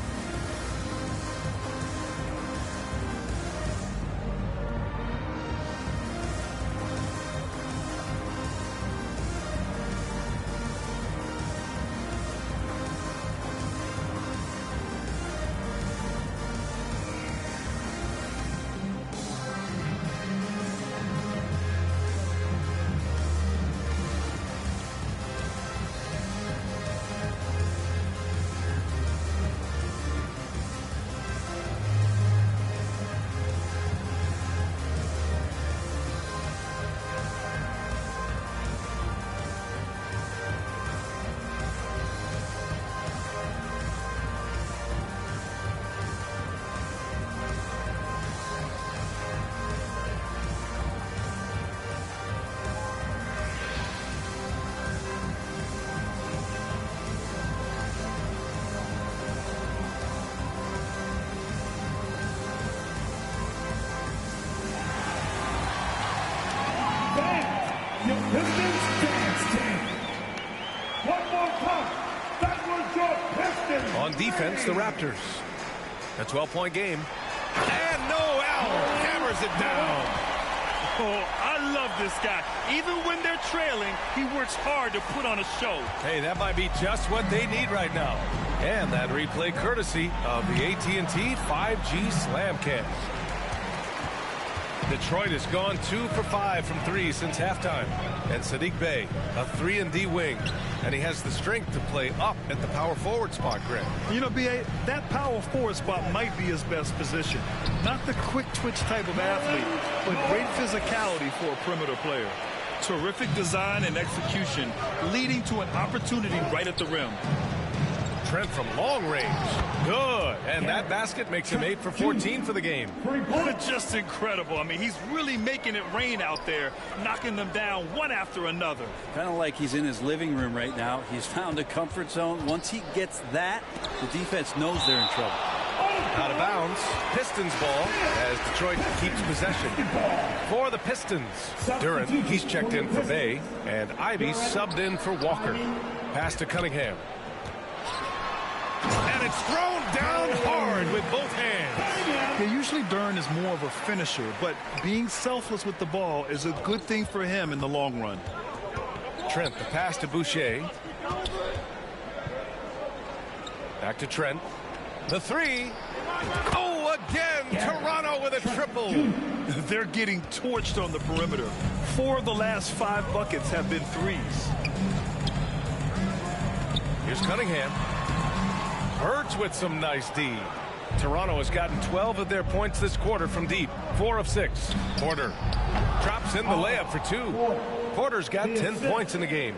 On defense, the Raptors. A 12-point game. And no out. Hammers it down. Oh, I love this guy. Even when they're trailing, he works hard to put on a show. Hey, that might be just what they need right now. And that replay courtesy of the AT&T 5G Slam Cam. Detroit has gone 2 for 5 from 3 since halftime. And Saddiq Bey, a 3-and-D wing. And he has the strength to play up at the power forward spot, Greg. You know, B.A., that power forward spot might be his best position. Not the quick twitch type of athlete, but great physicality for a perimeter player. Terrific design and execution, leading to an opportunity right at the rim. Trent from long range. Good. And that basket makes him 8 for 14 for the game. Just incredible. I mean, he's really making it rain out there, knocking them down one after another. Kind of like he's in his living room right now. He's found a comfort zone. Once he gets that, the defense knows they're in trouble. Out of bounds. Pistons ball as Detroit keeps possession. For the Pistons, Durant, he's checked in for Bey, and Ivy subbed in for Walker. Pass to Cunningham. And it's thrown down hard with both hands. Yeah, usually Durant is more of a finisher, but being selfless with the ball is a good thing for him in the long run. Trent, the pass to Boucher. Back to Trent. The 3. Oh, again, Toronto with a triple. They're getting torched on the perimeter. 4 of the last 5 buckets have been threes. Here's Cunningham. Hurts with some nice D. Toronto has gotten 12 of their points this quarter from deep. 4 of 6. Porter drops in the layup for 2. Porter's got 10 points in the game.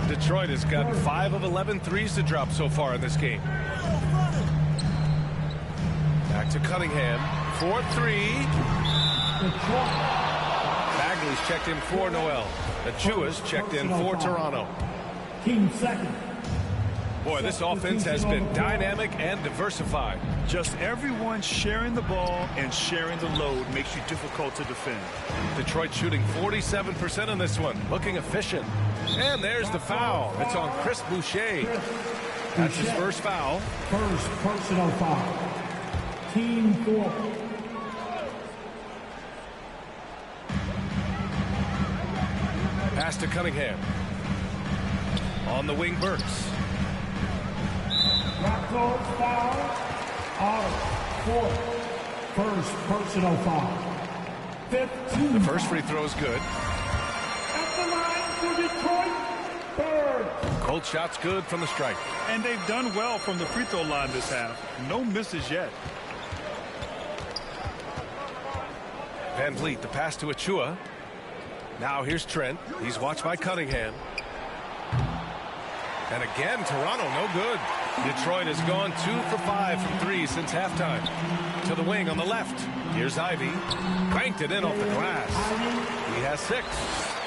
Detroit has gotten 5 of 11 threes to drop so far in this game. Back to Cunningham. 4-3. Bagley's checked in for Noel. Achua's checked in for Toronto. Team second. Boy, this offense has been dynamic and diversified. Just everyone sharing the ball and sharing the load makes you difficult to defend. Detroit shooting 47% on this one, looking efficient. And there's the foul. It's on Chris Boucher. That's his first foul. First personal foul. Team 4. Pass to Cunningham. On the wing, Burks. Raptors foul. Auto. 4. First personal foul. 15. The first free throw is good. At the line for Detroit, Bird. Cold shot's good from the stripe. And they've done well from the free throw line this half. No misses yet. Van Vliet, the pass to Achua. Now here's Trent. He's watched by Cunningham. And again, Toronto, no good. Detroit has gone 2 for 5 from 3 since halftime. To the wing on the left. Here's Ivy. Cranked it in off the glass. He has 6.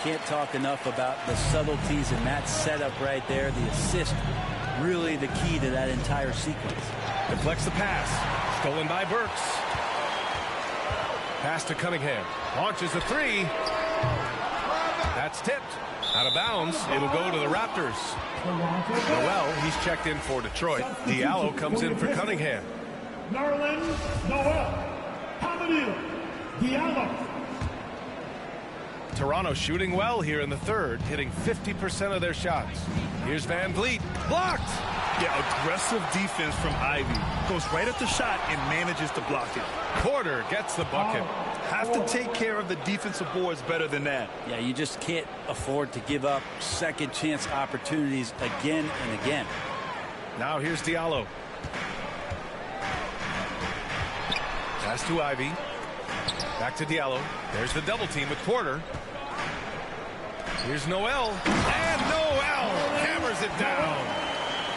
Can't talk enough about the subtleties in that setup right there. The assist, really the key to that entire sequence. Deflects the pass. Stolen by Burks. Pass to Cunningham. Launches a 3. That's tipped. Out of bounds. It'll go to the Raptors. Noel, he's checked in for Detroit. Diallo comes in for Cunningham. Nerlens Noel. Hamidou Diallo. Toronto shooting well here in the third, hitting 50% of their shots. Here's Van Vliet. Blocked! Yeah, aggressive defense from Ivy. Goes right at the shot and manages to block it. Porter gets the bucket. Have to take care of the defensive boards better than that. Yeah, you just can't afford to give up second chance opportunities again and again. Now here's Diallo. Pass to Ivy. Back to Diallo. There's the double team with Porter. Here's Noel. And Noel hammers it down.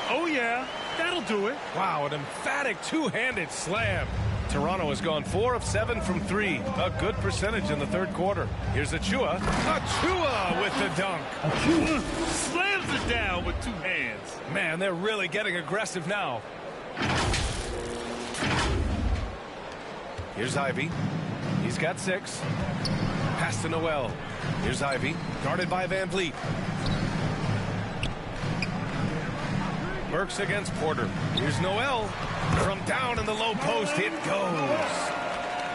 Oh, yeah. That'll do it. Wow, an emphatic two-handed slam. Toronto has gone 4 of 7 from 3. A good percentage in the third quarter. Here's Achua. Achua with the dunk. Slams it down with 2 hands. Man, they're really getting aggressive now. Here's Ivy. He's got 6. Pass to Noel. Here's Ivy. Guarded by Van Vliet. Burks against Porter. Here's Noel. From down in the low post, it goes.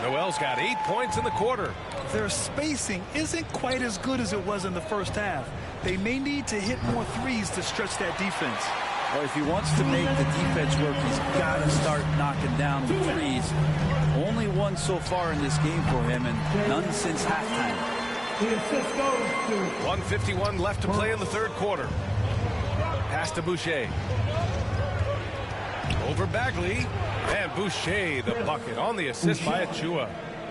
Noel's got 8 points in the quarter. Their spacing isn't quite as good as it was in the first half. They may need to hit more threes to stretch that defense. Well, if he wants to make the defense work, he's got to start knocking down the threes. Only one so far in this game for him, and none since halftime. 1:51 left to play in the third quarter. Pass to Boucher. Over Bagley. And Boucher the bucket on the assist by Achua.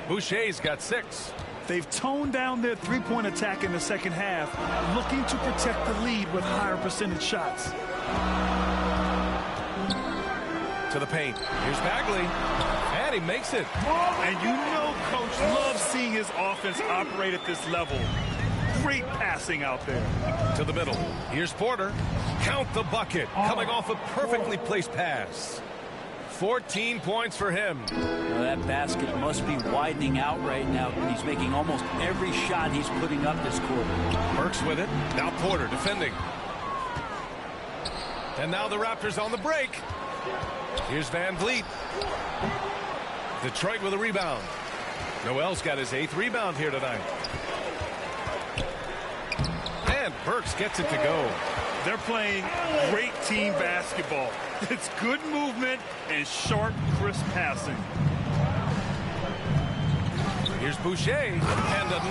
Boucher's got 6. They've toned down their three-point attack in the second half, looking to protect the lead with higher percentage shots. To the paint. Here's Bagley. And he makes it. And you know Coach loves seeing his offense operate at this level. Great passing out there. To the middle. Here's Porter. Count the bucket. Coming off a perfectly placed pass. 14 points for him. Well, that basket must be widening out right now. He's making almost every shot he's putting up this quarter. Burks with it. Now Porter defending. And now the Raptors on the break. Here's Van Vliet. Detroit with a rebound. Noel's got his 8th rebound here tonight. And Burks gets it to go. They're playing great team basketball. It's good movement and sharp, crisp passing. Here's Boucher, and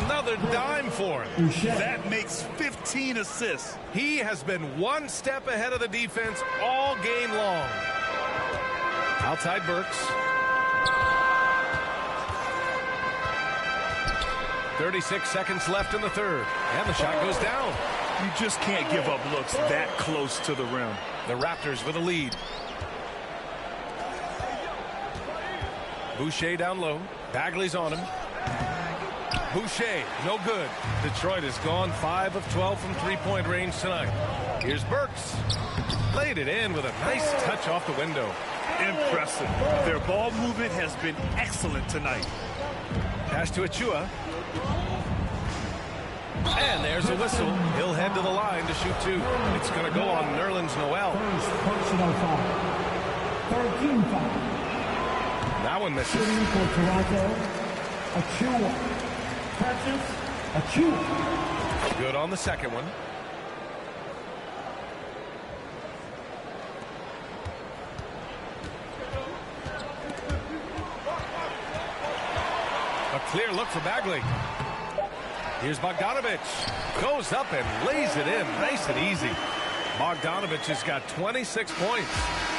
another dime for him. That makes 15 assists. He has been one step ahead of the defense all game long. Outside Burks. 36 seconds left in the third, and the shot goes down. You just can't give up looks that close to the rim. The Raptors with a lead. Boucher down low. Bagley's on him. Boucher, no good. Detroit has gone 5 of 12 from three-point range tonight. Here's Burks. Laid it in with a nice touch off the window. Impressive. Their ball movement has been excellent tonight. Pass to Achua. And there's a whistle. He'll head to the line to shoot 2. It's going to go on Nerlens Noel. Personal foul. 13 foul. That one misses. For Toronto, Achua. Touches, Achua. Good on the second one. A clear look for Bagley. Here's Bogdanovich. Goes up and lays it in. Nice and easy. Bogdanovich has got 26 points.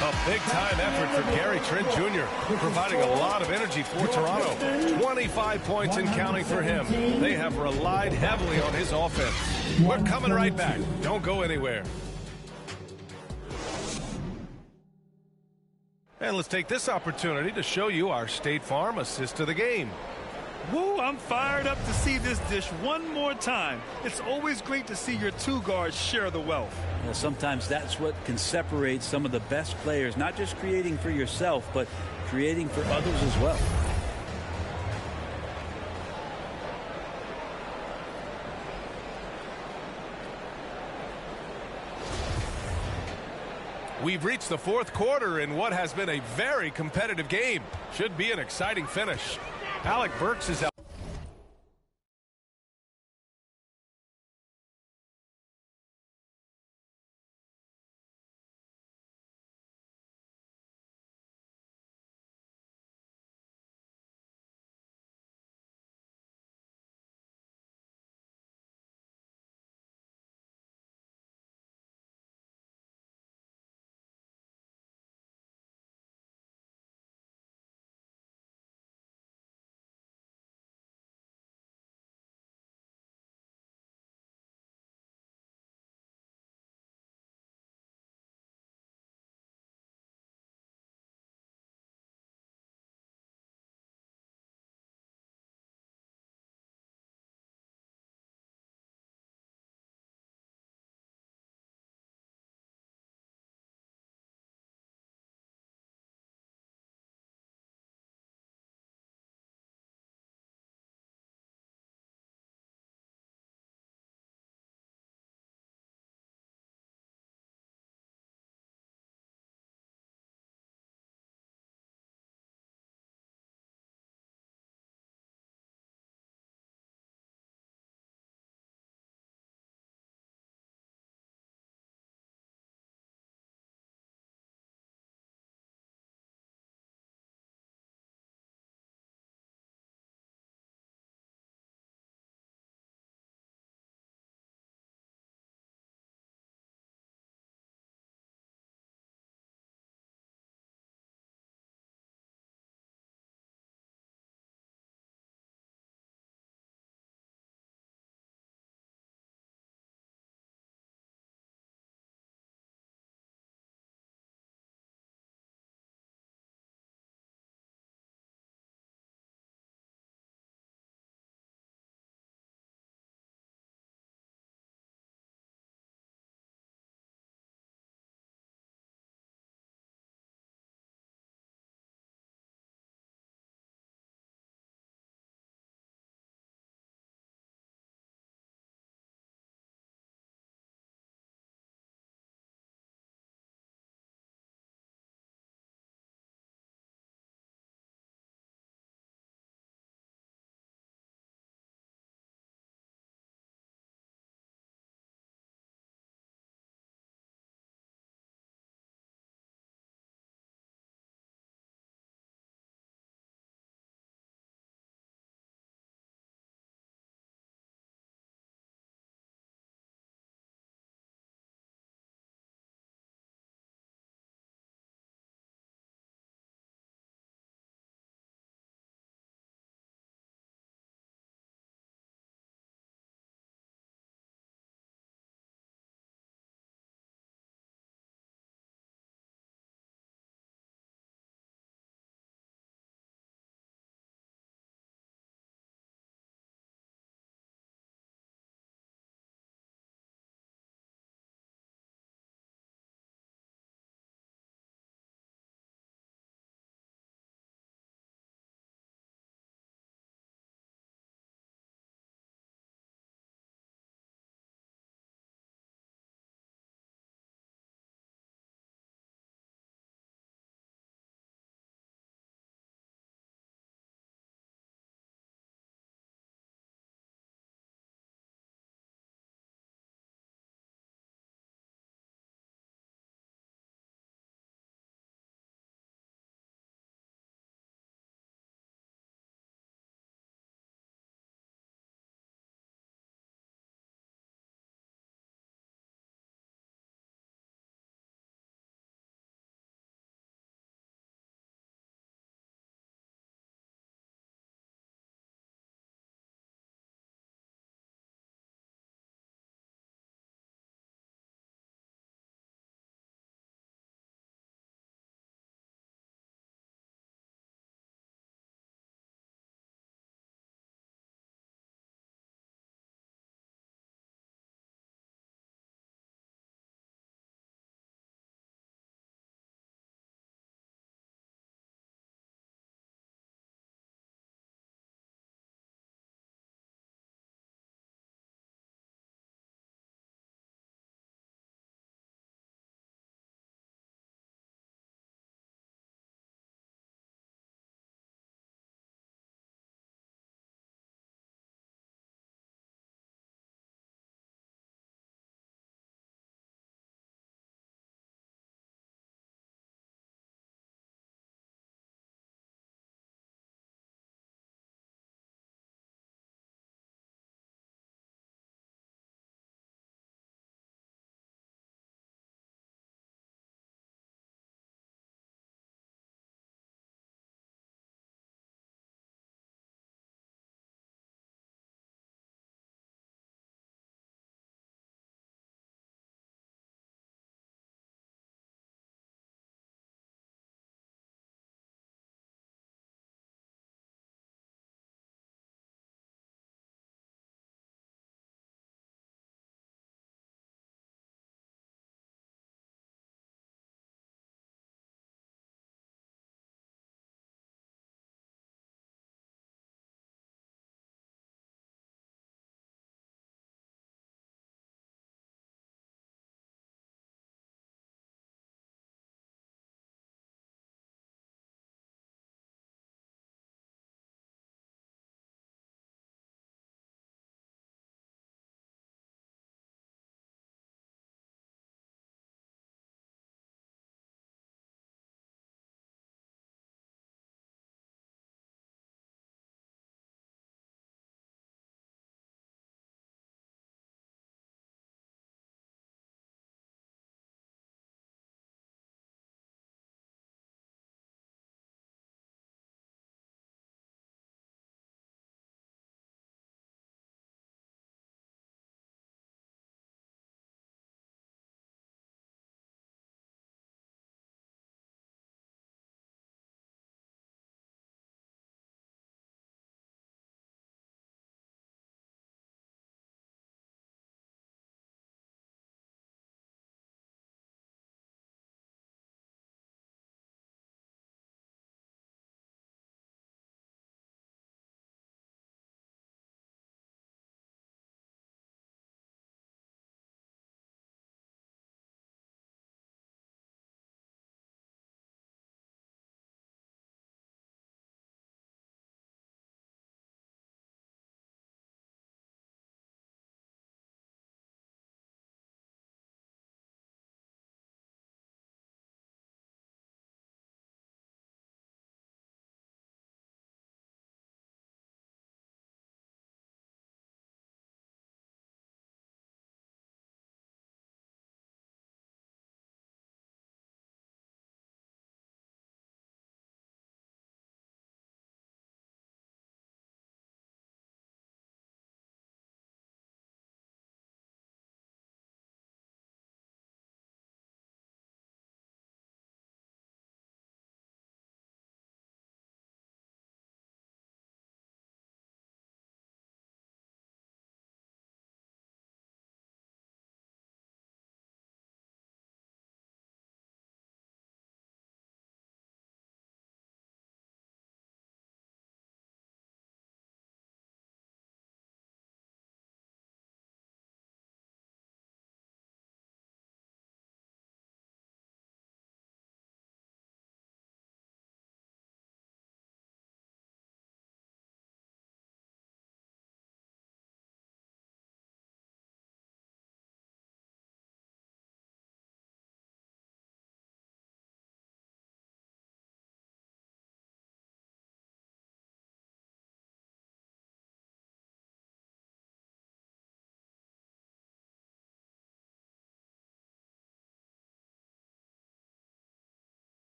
A big-time effort for Gary Trent Jr., providing a lot of energy for Toronto. 25 points and counting for him. They have relied heavily on his offense. We're coming right back. Don't go anywhere. And let's take this opportunity to show you our State Farm assist to the game. Woo, I'm fired up to see this dish one more time. It's always great to see your two guards share the wealth. Sometimes that's what can separate some of the best players, not just creating for yourself, but creating for others as well. We've reached the fourth quarter in what has been a very competitive game. Should be an exciting finish. Alec Burks is out.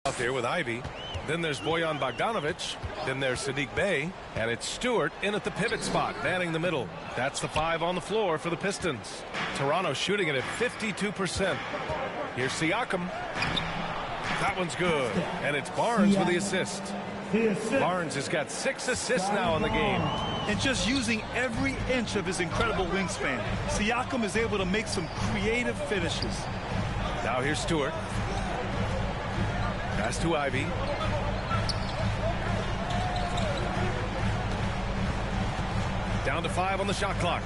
Out there with Ivy. Then there's Bojan Bogdanovic. Then there's Sadiq Bey. And it's Stewart in at the pivot spot, manning the middle. That's the 5 on the floor for the Pistons. Toronto shooting it at 52%. Here's Siakam. That one's good. And it's Barnes with the assist. Barnes has got 6 assists now in the game. And just using every inch of his incredible wingspan, Siakam is able to make some creative finishes. Now here's Stewart. Pass to Ivy. Down to 5 on the shot clock.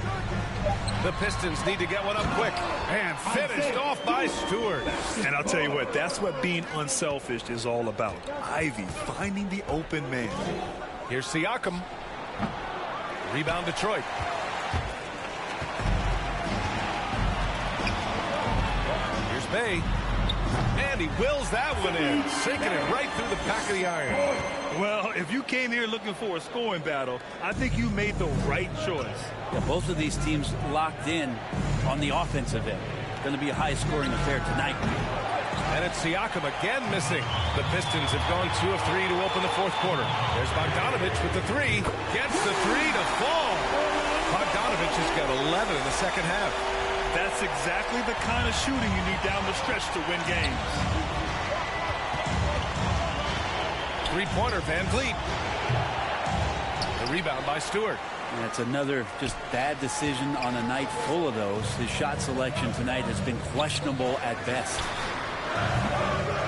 The Pistons need to get one up quick. And finished off by Stewart. And I'll tell you what, that's what being unselfish is all about. Ivy finding the open man. Here's Siakam. Rebound Detroit. Here's Bey. And he wills that one in, sinking it right through the back of the iron. Well, if you came here looking for a scoring battle, I think you made the right choice. Yeah, both of these teams locked in on the offensive end. Going to be a high-scoring affair tonight. And it's Siakam again missing. The Pistons have gone 2 of 3 to open the fourth quarter. There's Bogdanovic with the 3. Gets the 3 to fall. Bogdanovic has got 11 in the second half. That's exactly the kind of shooting you need down the stretch to win games. Three-pointer, Van Vliet. The rebound by Stewart. That's another just bad decision on a night full of those. His shot selection tonight has been questionable at best.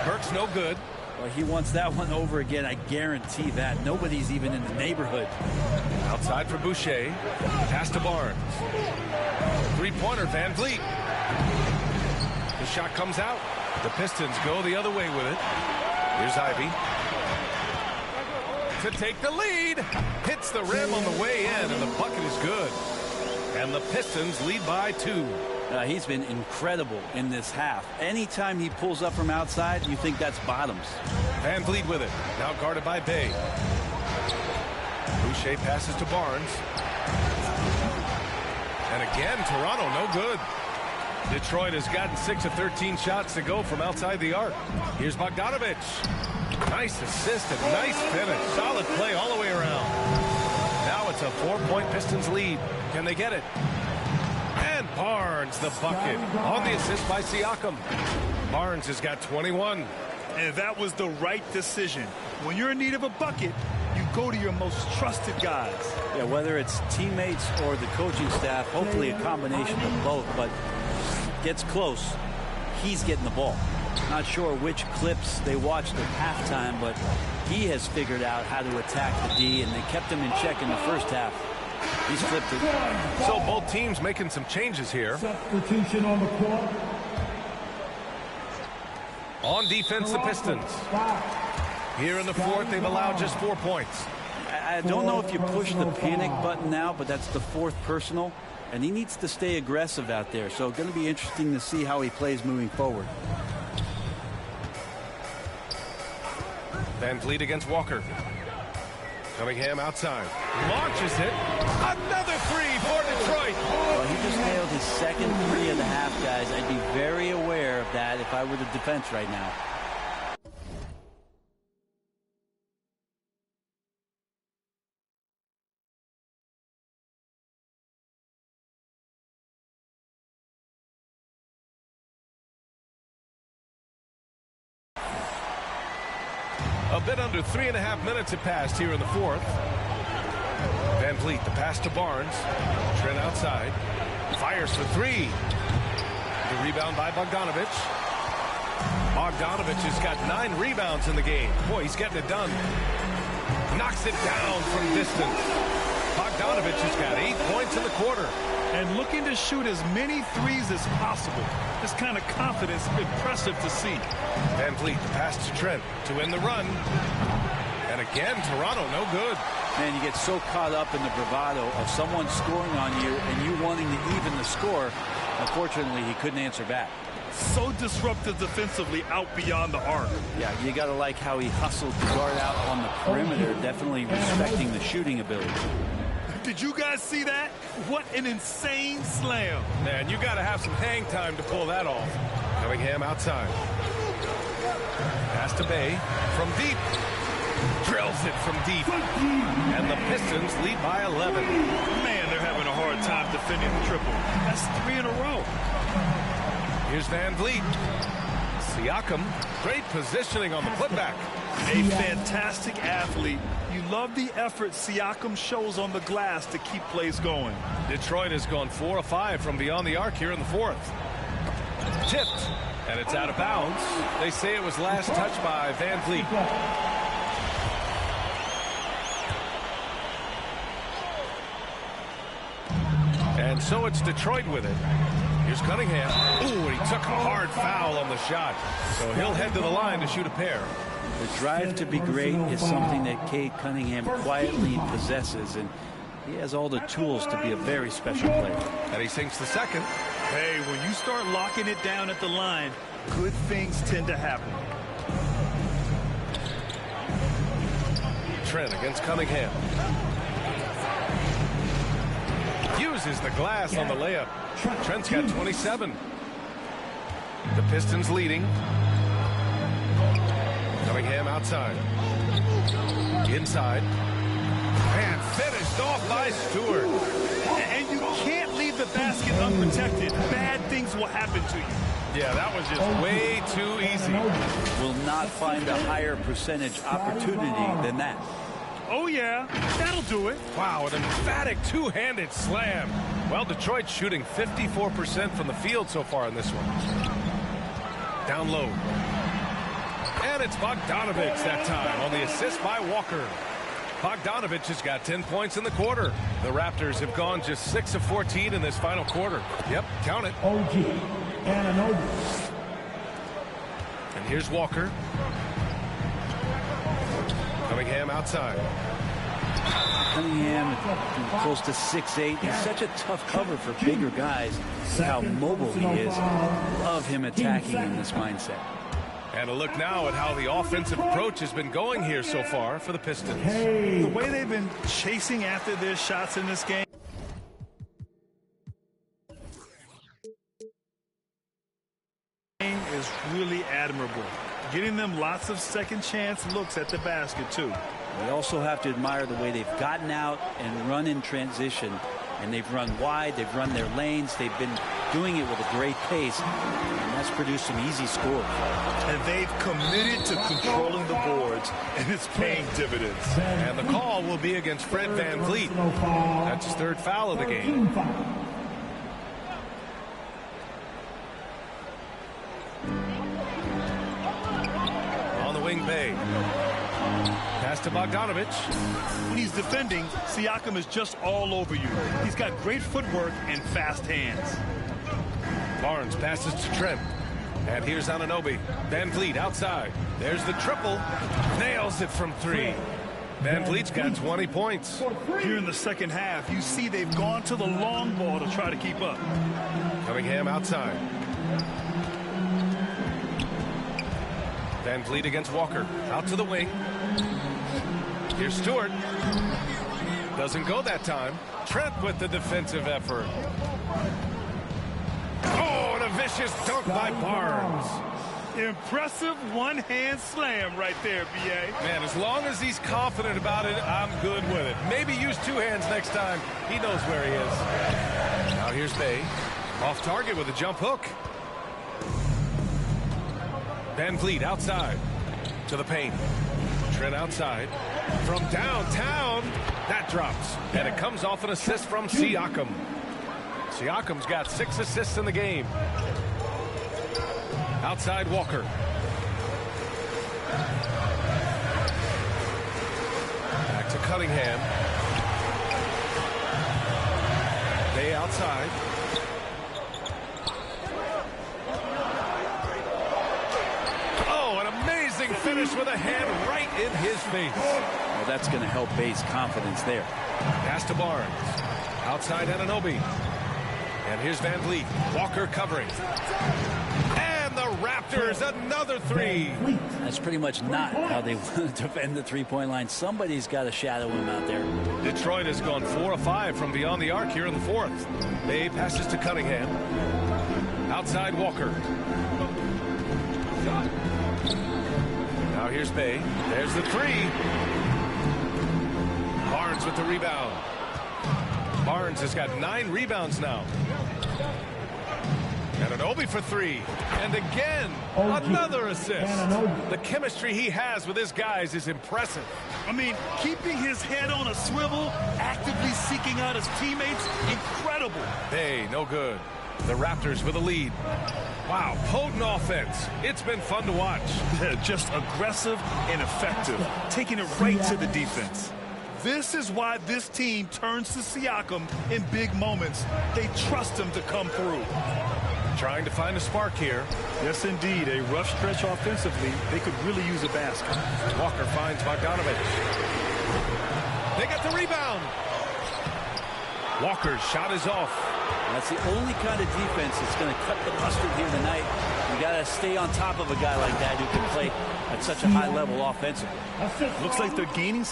Burke's no good. Well, he wants that one over again. I guarantee that. Nobody's even in the neighborhood. Outside for Boucher. Pass to Barnes. Three-pointer, Van Vliet. The shot comes out. The Pistons go the other way with it. Here's Ivy. To take the lead. Hits the rim on the way in, and the bucket is good. And the Pistons lead by 2. He's been incredible in this half. Anytime he pulls up from outside, you think that's bottoms. Van Vliet with it. Now guarded by Bey. Boucher passes to Barnes. And again, Toronto no good. Detroit has gotten 6 of 13 shots to go from outside the arc. Here's Bogdanovic. Nice assist and nice finish. Solid play all the way around. Now it's a 4-point Pistons lead. Can they get it? And Barnes the bucket on the assist by Siakam. Barnes has got 21. And that was the right decision. When you're in need of a bucket, you go to your most trusted guys. Yeah, whether it's teammates or the coaching staff, hopefully a combination of both, but gets close, he's getting the ball. Not sure which clips they watched at halftime, but he has figured out how to attack the D, and they kept him in check in the first half. He's flipped it. So both teams making some changes here. Substitution on the court. On defense, the Pistons. Here in the fourth, they've allowed just 4 points. I don't know if you push the panic button now, but that's the 4th personal, and he needs to stay aggressive out there. So going to be interesting to see how he plays moving forward. Van Vliet against Walker. Cunningham outside. Launches it. Another 3 for Detroit. Well, he just nailed his second 3 of the half, guys. I'd be very aware of that if I were the defense right now. A bit under 3.5 minutes have passed here in the fourth. Van Vliet, the pass to Barnes. Trent outside. Fires for 3. The rebound by Bogdanovic. Bogdanovic has got 9 rebounds in the game. Boy, he's getting it done. Knocks it down from distance. Bogdanovic has got 8 points in the quarter. And looking to shoot as many threes as possible. This kind of confidence, impressive to see. Van Vliet, the pass to Trent to win the run. And again, Toronto no good. Man, you get so caught up in the bravado of someone scoring on you and you wanting to even the score. Unfortunately, he couldn't answer back. So disruptive defensively out beyond the arc. Yeah, you got to like how he hustled to guard out on the perimeter, definitely respecting the shooting ability. Did you guys see that? What an insane slam. Man, you got to have some hang time to pull that off. Cunningham outside. Pass to Bay from deep. Drills it from deep. And the Pistons lead by 11. Man, they're having a hard time defending the triple. That's 3 in a row. Here's Van Vliet. Siakam, great positioning on the putback. A fantastic athlete. You love the effort Siakam shows on the glass to keep plays going. Detroit has gone 4 of 5 from beyond the arc here in the fourth. Tipped, and it's out of bounds. They say it was last touched by Van Vliet. And so it's Detroit with it. Here's Cunningham. Ooh, he took a hard foul on the shot. So he'll head to the line to shoot a pair. The drive to be great is something that Cade Cunningham quietly possesses, and he has all the tools to be a very special player. And he sinks the second. Hey, when you start locking it down at the line, good things tend to happen. Trent against Cunningham. Uses the glass on the layup. Trent's got 27. The Pistons leading. Cunningham outside. Inside. And finished off by Stewart. And you can't leave the basket unprotected. Bad things will happen to you. Yeah, that was just way too easy. Will not find a higher percentage opportunity than that. Oh, yeah, that'll do it. Wow, an emphatic two-handed slam. Well, Detroit's shooting 54% from the field so far in this one. Down low. And it's Bogdanovich that time on the assist by Walker. Bogdanovich has got 10 points in the quarter. The Raptors have gone just 6 of 14 in this final quarter. Yep, count it. OG Anunoby. And here's Walker. Cunningham outside. Cunningham close to 6'8". He's such a tough cover for bigger guys. How mobile he is. Love him attacking in this mindset. And a look now at how the offensive approach has been going here so far for the Pistons. The way they've been chasing after their shots in this game is really admirable. Getting them lots of second chance looks at the basket, too. We also have to admire the way they've gotten out and run in transition. And they've run wide, they've run their lanes, they've been doing it with a great pace, and that's produced some easy scores. And they've committed to controlling the boards, and it's paying dividends. And the call will be against Fred Van Vliet. That's his third foul of the game. On the wing, Bay. Pass to Bogdanovich. When he's defending, Siakam is just all over you. He's got great footwork and fast hands. Barnes passes to Trent. And here's Anunoby. Van Vliet outside. There's the triple. Nails it from 3. Van Vliet's got 20 points. Here in the second half, you see they've gone to the long ball to try to keep up. Cunningham outside. Van Vliet against Walker. Out to the wing. Here's Stewart. Doesn't go that time. Trent with the defensive effort. Oh, and a vicious dunk by Barnes. Impressive one-hand slam right there, B.A. Man, as long as he's confident about it, I'm good with it. Maybe use 2 hands next time. He knows where he is. Now here's Bay. Off target with a jump hook. Van Vliet outside to the paint. Trent outside from downtown. That drops, and it comes off an assist from Siakam. Siakam's got 6 assists in the game. Outside Walker. Back to Cunningham. Bay outside. Finish with a hand right in his face. Well, that's going to help Bay's confidence there. Pass to Barnes. Outside Anunoby. And here's Van Vliet. Walker covering. And the Raptors, another 3. That's pretty much not how they want to defend the three-point line. Somebody's got to shadow him out there. Detroit has gone 4 of 5 from beyond the arc here in the fourth. Bay passes to Cunningham. Outside Walker. Now here's Bay. There's the three. Barnes with the rebound. Barnes has got 9 rebounds now. And Anunoby for 3. And again, another assist. The chemistry he has with his guys is impressive. I mean, keeping his head on a swivel, actively seeking out his teammates, incredible. Hey, no good. The Raptors with a lead. Wow, potent offense. It's been fun to watch. Just aggressive and effective, taking it right to the defense. This is why this team turns to Siakam in big moments. They trust him to come through. Trying to find a spark here. Yes, indeed. A rough stretch offensively. They could really use a basket. Walker finds Bogdanovich. They got the rebound. Walker's shot is off. That's the only kind of defense that's going to cut the mustard here tonight. You got to stay on top of a guy like that who can play at such a high level offensively. Looks like they're gaining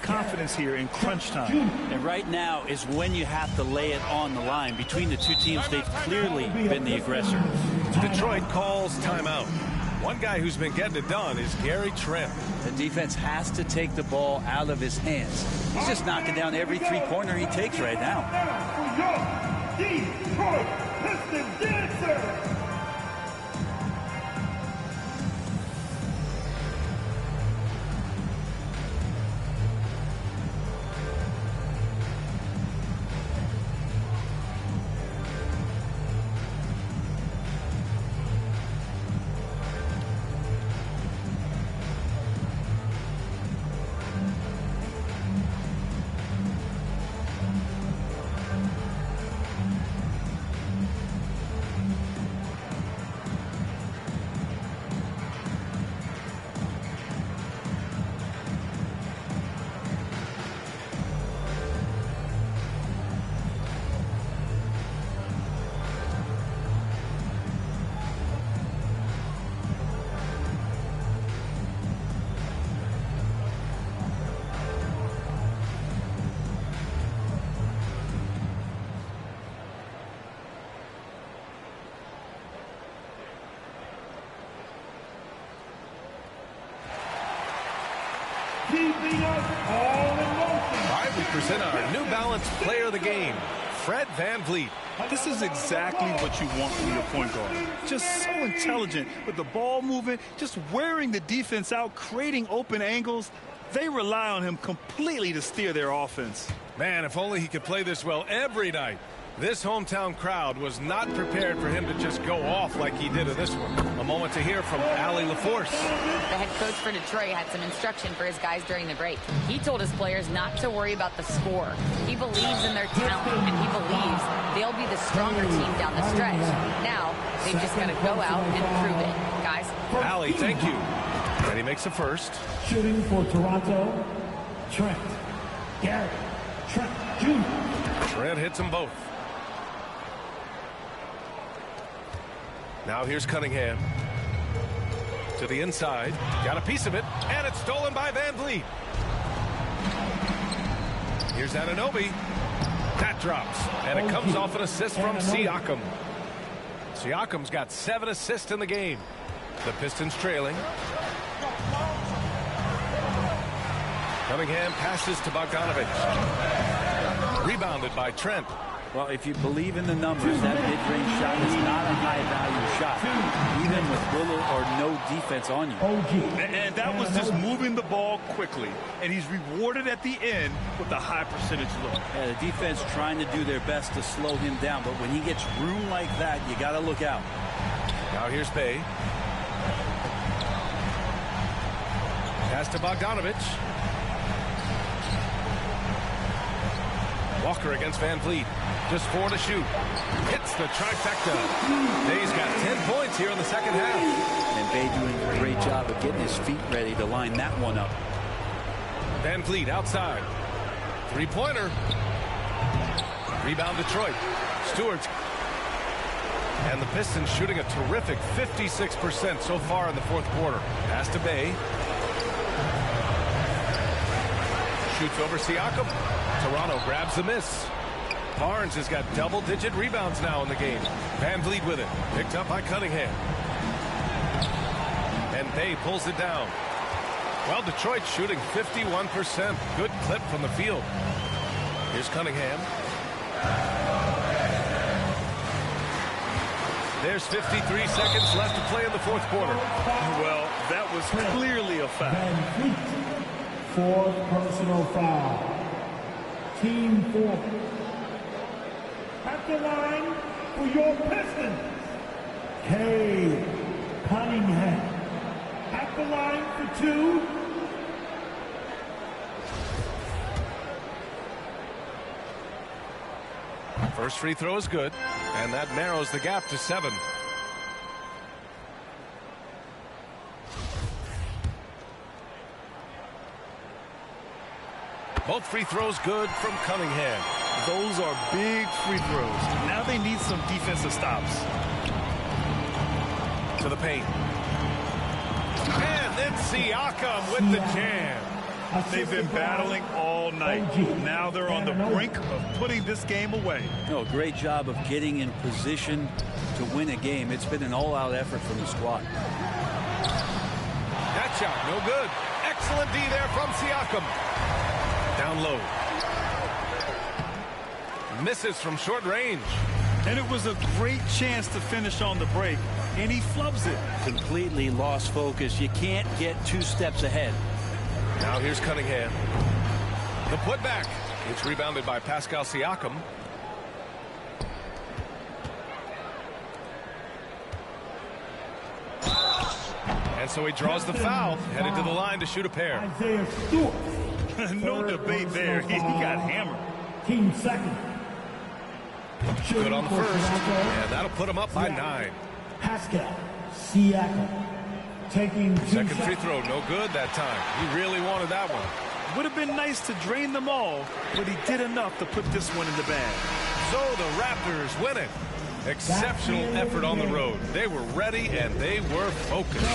confidence here in crunch time. And right now is when you have to lay it on the line. Between the two teams, they've clearly been the aggressor. Detroit calls timeout. One guy who's been getting it done is Gary Trent. The defense has to take the ball out of his hands. He's just knocking down every three-pointer he takes right now. Now for your Detroit Pistons dancer. All right, we present our New Balance Player of the Game, Fred VanVleet. This is exactly what you want from your point guard. Just so intelligent with the ball movement, just wearing the defense out, creating open angles. They rely on him completely to steer their offense. Man, if only he could play this well every night. This hometown crowd was not prepared for him to just go off like he did in this one. A moment to hear from Allie LaForce. The head coach for Detroit had some instruction for his guys during the break. He told his players not to worry about the score. He believes in their talent, and he believes they'll be the stronger team down the stretch. Now, they've just got to go out and prove it. Guys. Allie, thank you. And he makes the first. Shooting for Toronto, Trent. Gary Trent Jr. Trent hits them both. Now here's Cunningham. To the inside. Got a piece of it. And it's stolen by VanVleet. Here's Anunoby. That drops. And it comes off an assist from Siakam. Siakam's got 7 assists in the game. The Pistons trailing. Cunningham passes to Bogdanovich. Rebounded by Trent. Well, if you believe in the numbers, that mid-range shot is not a high-value shot, even with little or no defense on you. And that was just moving the ball quickly. And he's rewarded at the end with a high percentage look. Yeah, the defense trying to do their best to slow him down, but when he gets room like that, you got to look out. Now here's Bay. Pass to Bogdanovich. Walker against VanVleet. Just 4 to shoot. Hits the trifecta. Bay's got 10 points here in the second half. And Bay doing a great job of getting his feet ready to line that one up. VanVleet outside. Three-pointer. Rebound Detroit. Stewart's. And the Pistons shooting a terrific 56% so far in the fourth quarter. Pass to Bay. Shoots over Siakam. Toronto grabs the miss. Barnes has got double-digit rebounds now in the game. Van Vliet with it. Picked up by Cunningham. And Bay pulls it down. Well, Detroit shooting 51%. Good clip from the field. Here's Cunningham. There's 53 seconds left to play in the fourth quarter. Well, that was clearly a foul. Van Vliet, fourth personal foul. Team 4. At the line for your Pistons, Cade Cunningham. at the line for 2, First free throw is good, and that narrows the gap to 7. Both free throws good from Cunningham. Those are big free throws. Now they need some defensive stops. To the paint. And then Siakam with the jam. They've been battling all night. Now they're on the brink of putting this game away. No, great job of getting in position to win a game. It's been an all-out effort from the squad. That shot, no good. Excellent D there from Siakam. Down low. Misses from short range. And it was a great chance to finish on the break, and he flubs it. Completely lost focus. You can't get 2 steps ahead. Now here's Cunningham. The putback. It's rebounded by Pascal Siakam. And so he draws the foul, headed to the line to shoot a pair. Isaiah Stewart. No debate there. He got hammered. Team 2nd. Good on the first, and that'll put him up by 9. Pascal Siakam. Taking 2 Second shots. free throw, no good that time. He really wanted that one. Would have been nice to drain them all, but he did enough to put this one in the bag. So the Raptors win it. Exceptional effort on the road. They were ready and they were focused.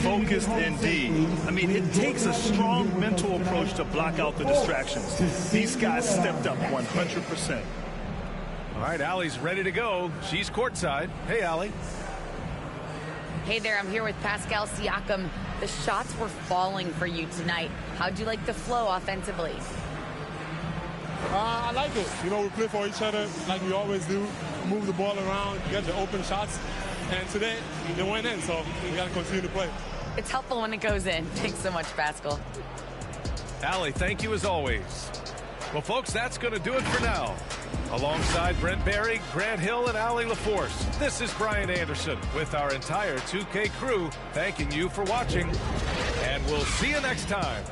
Focused indeed. I mean, it takes a strong mental approach to block out the distractions. These guys stepped up 100%. All right, Allie's ready to go. She's courtside. Hey, Allie. Hey there, I'm here with Pascal Siakam. The shots were falling for you tonight. How'd you like the flow offensively? I like it. You know, we play for each other like we always do. Move the ball around, get the open shots. And today, they went in, so we got to continue to play. It's helpful when it goes in. Thanks so much, Pascal. Allie, thank you as always. Well, folks, that's going to do it for now. Alongside Brent Barry, Grant Hill, and Allie LaForce, this is Brian Anderson with our entire 2K crew thanking you for watching. And we'll see you next time.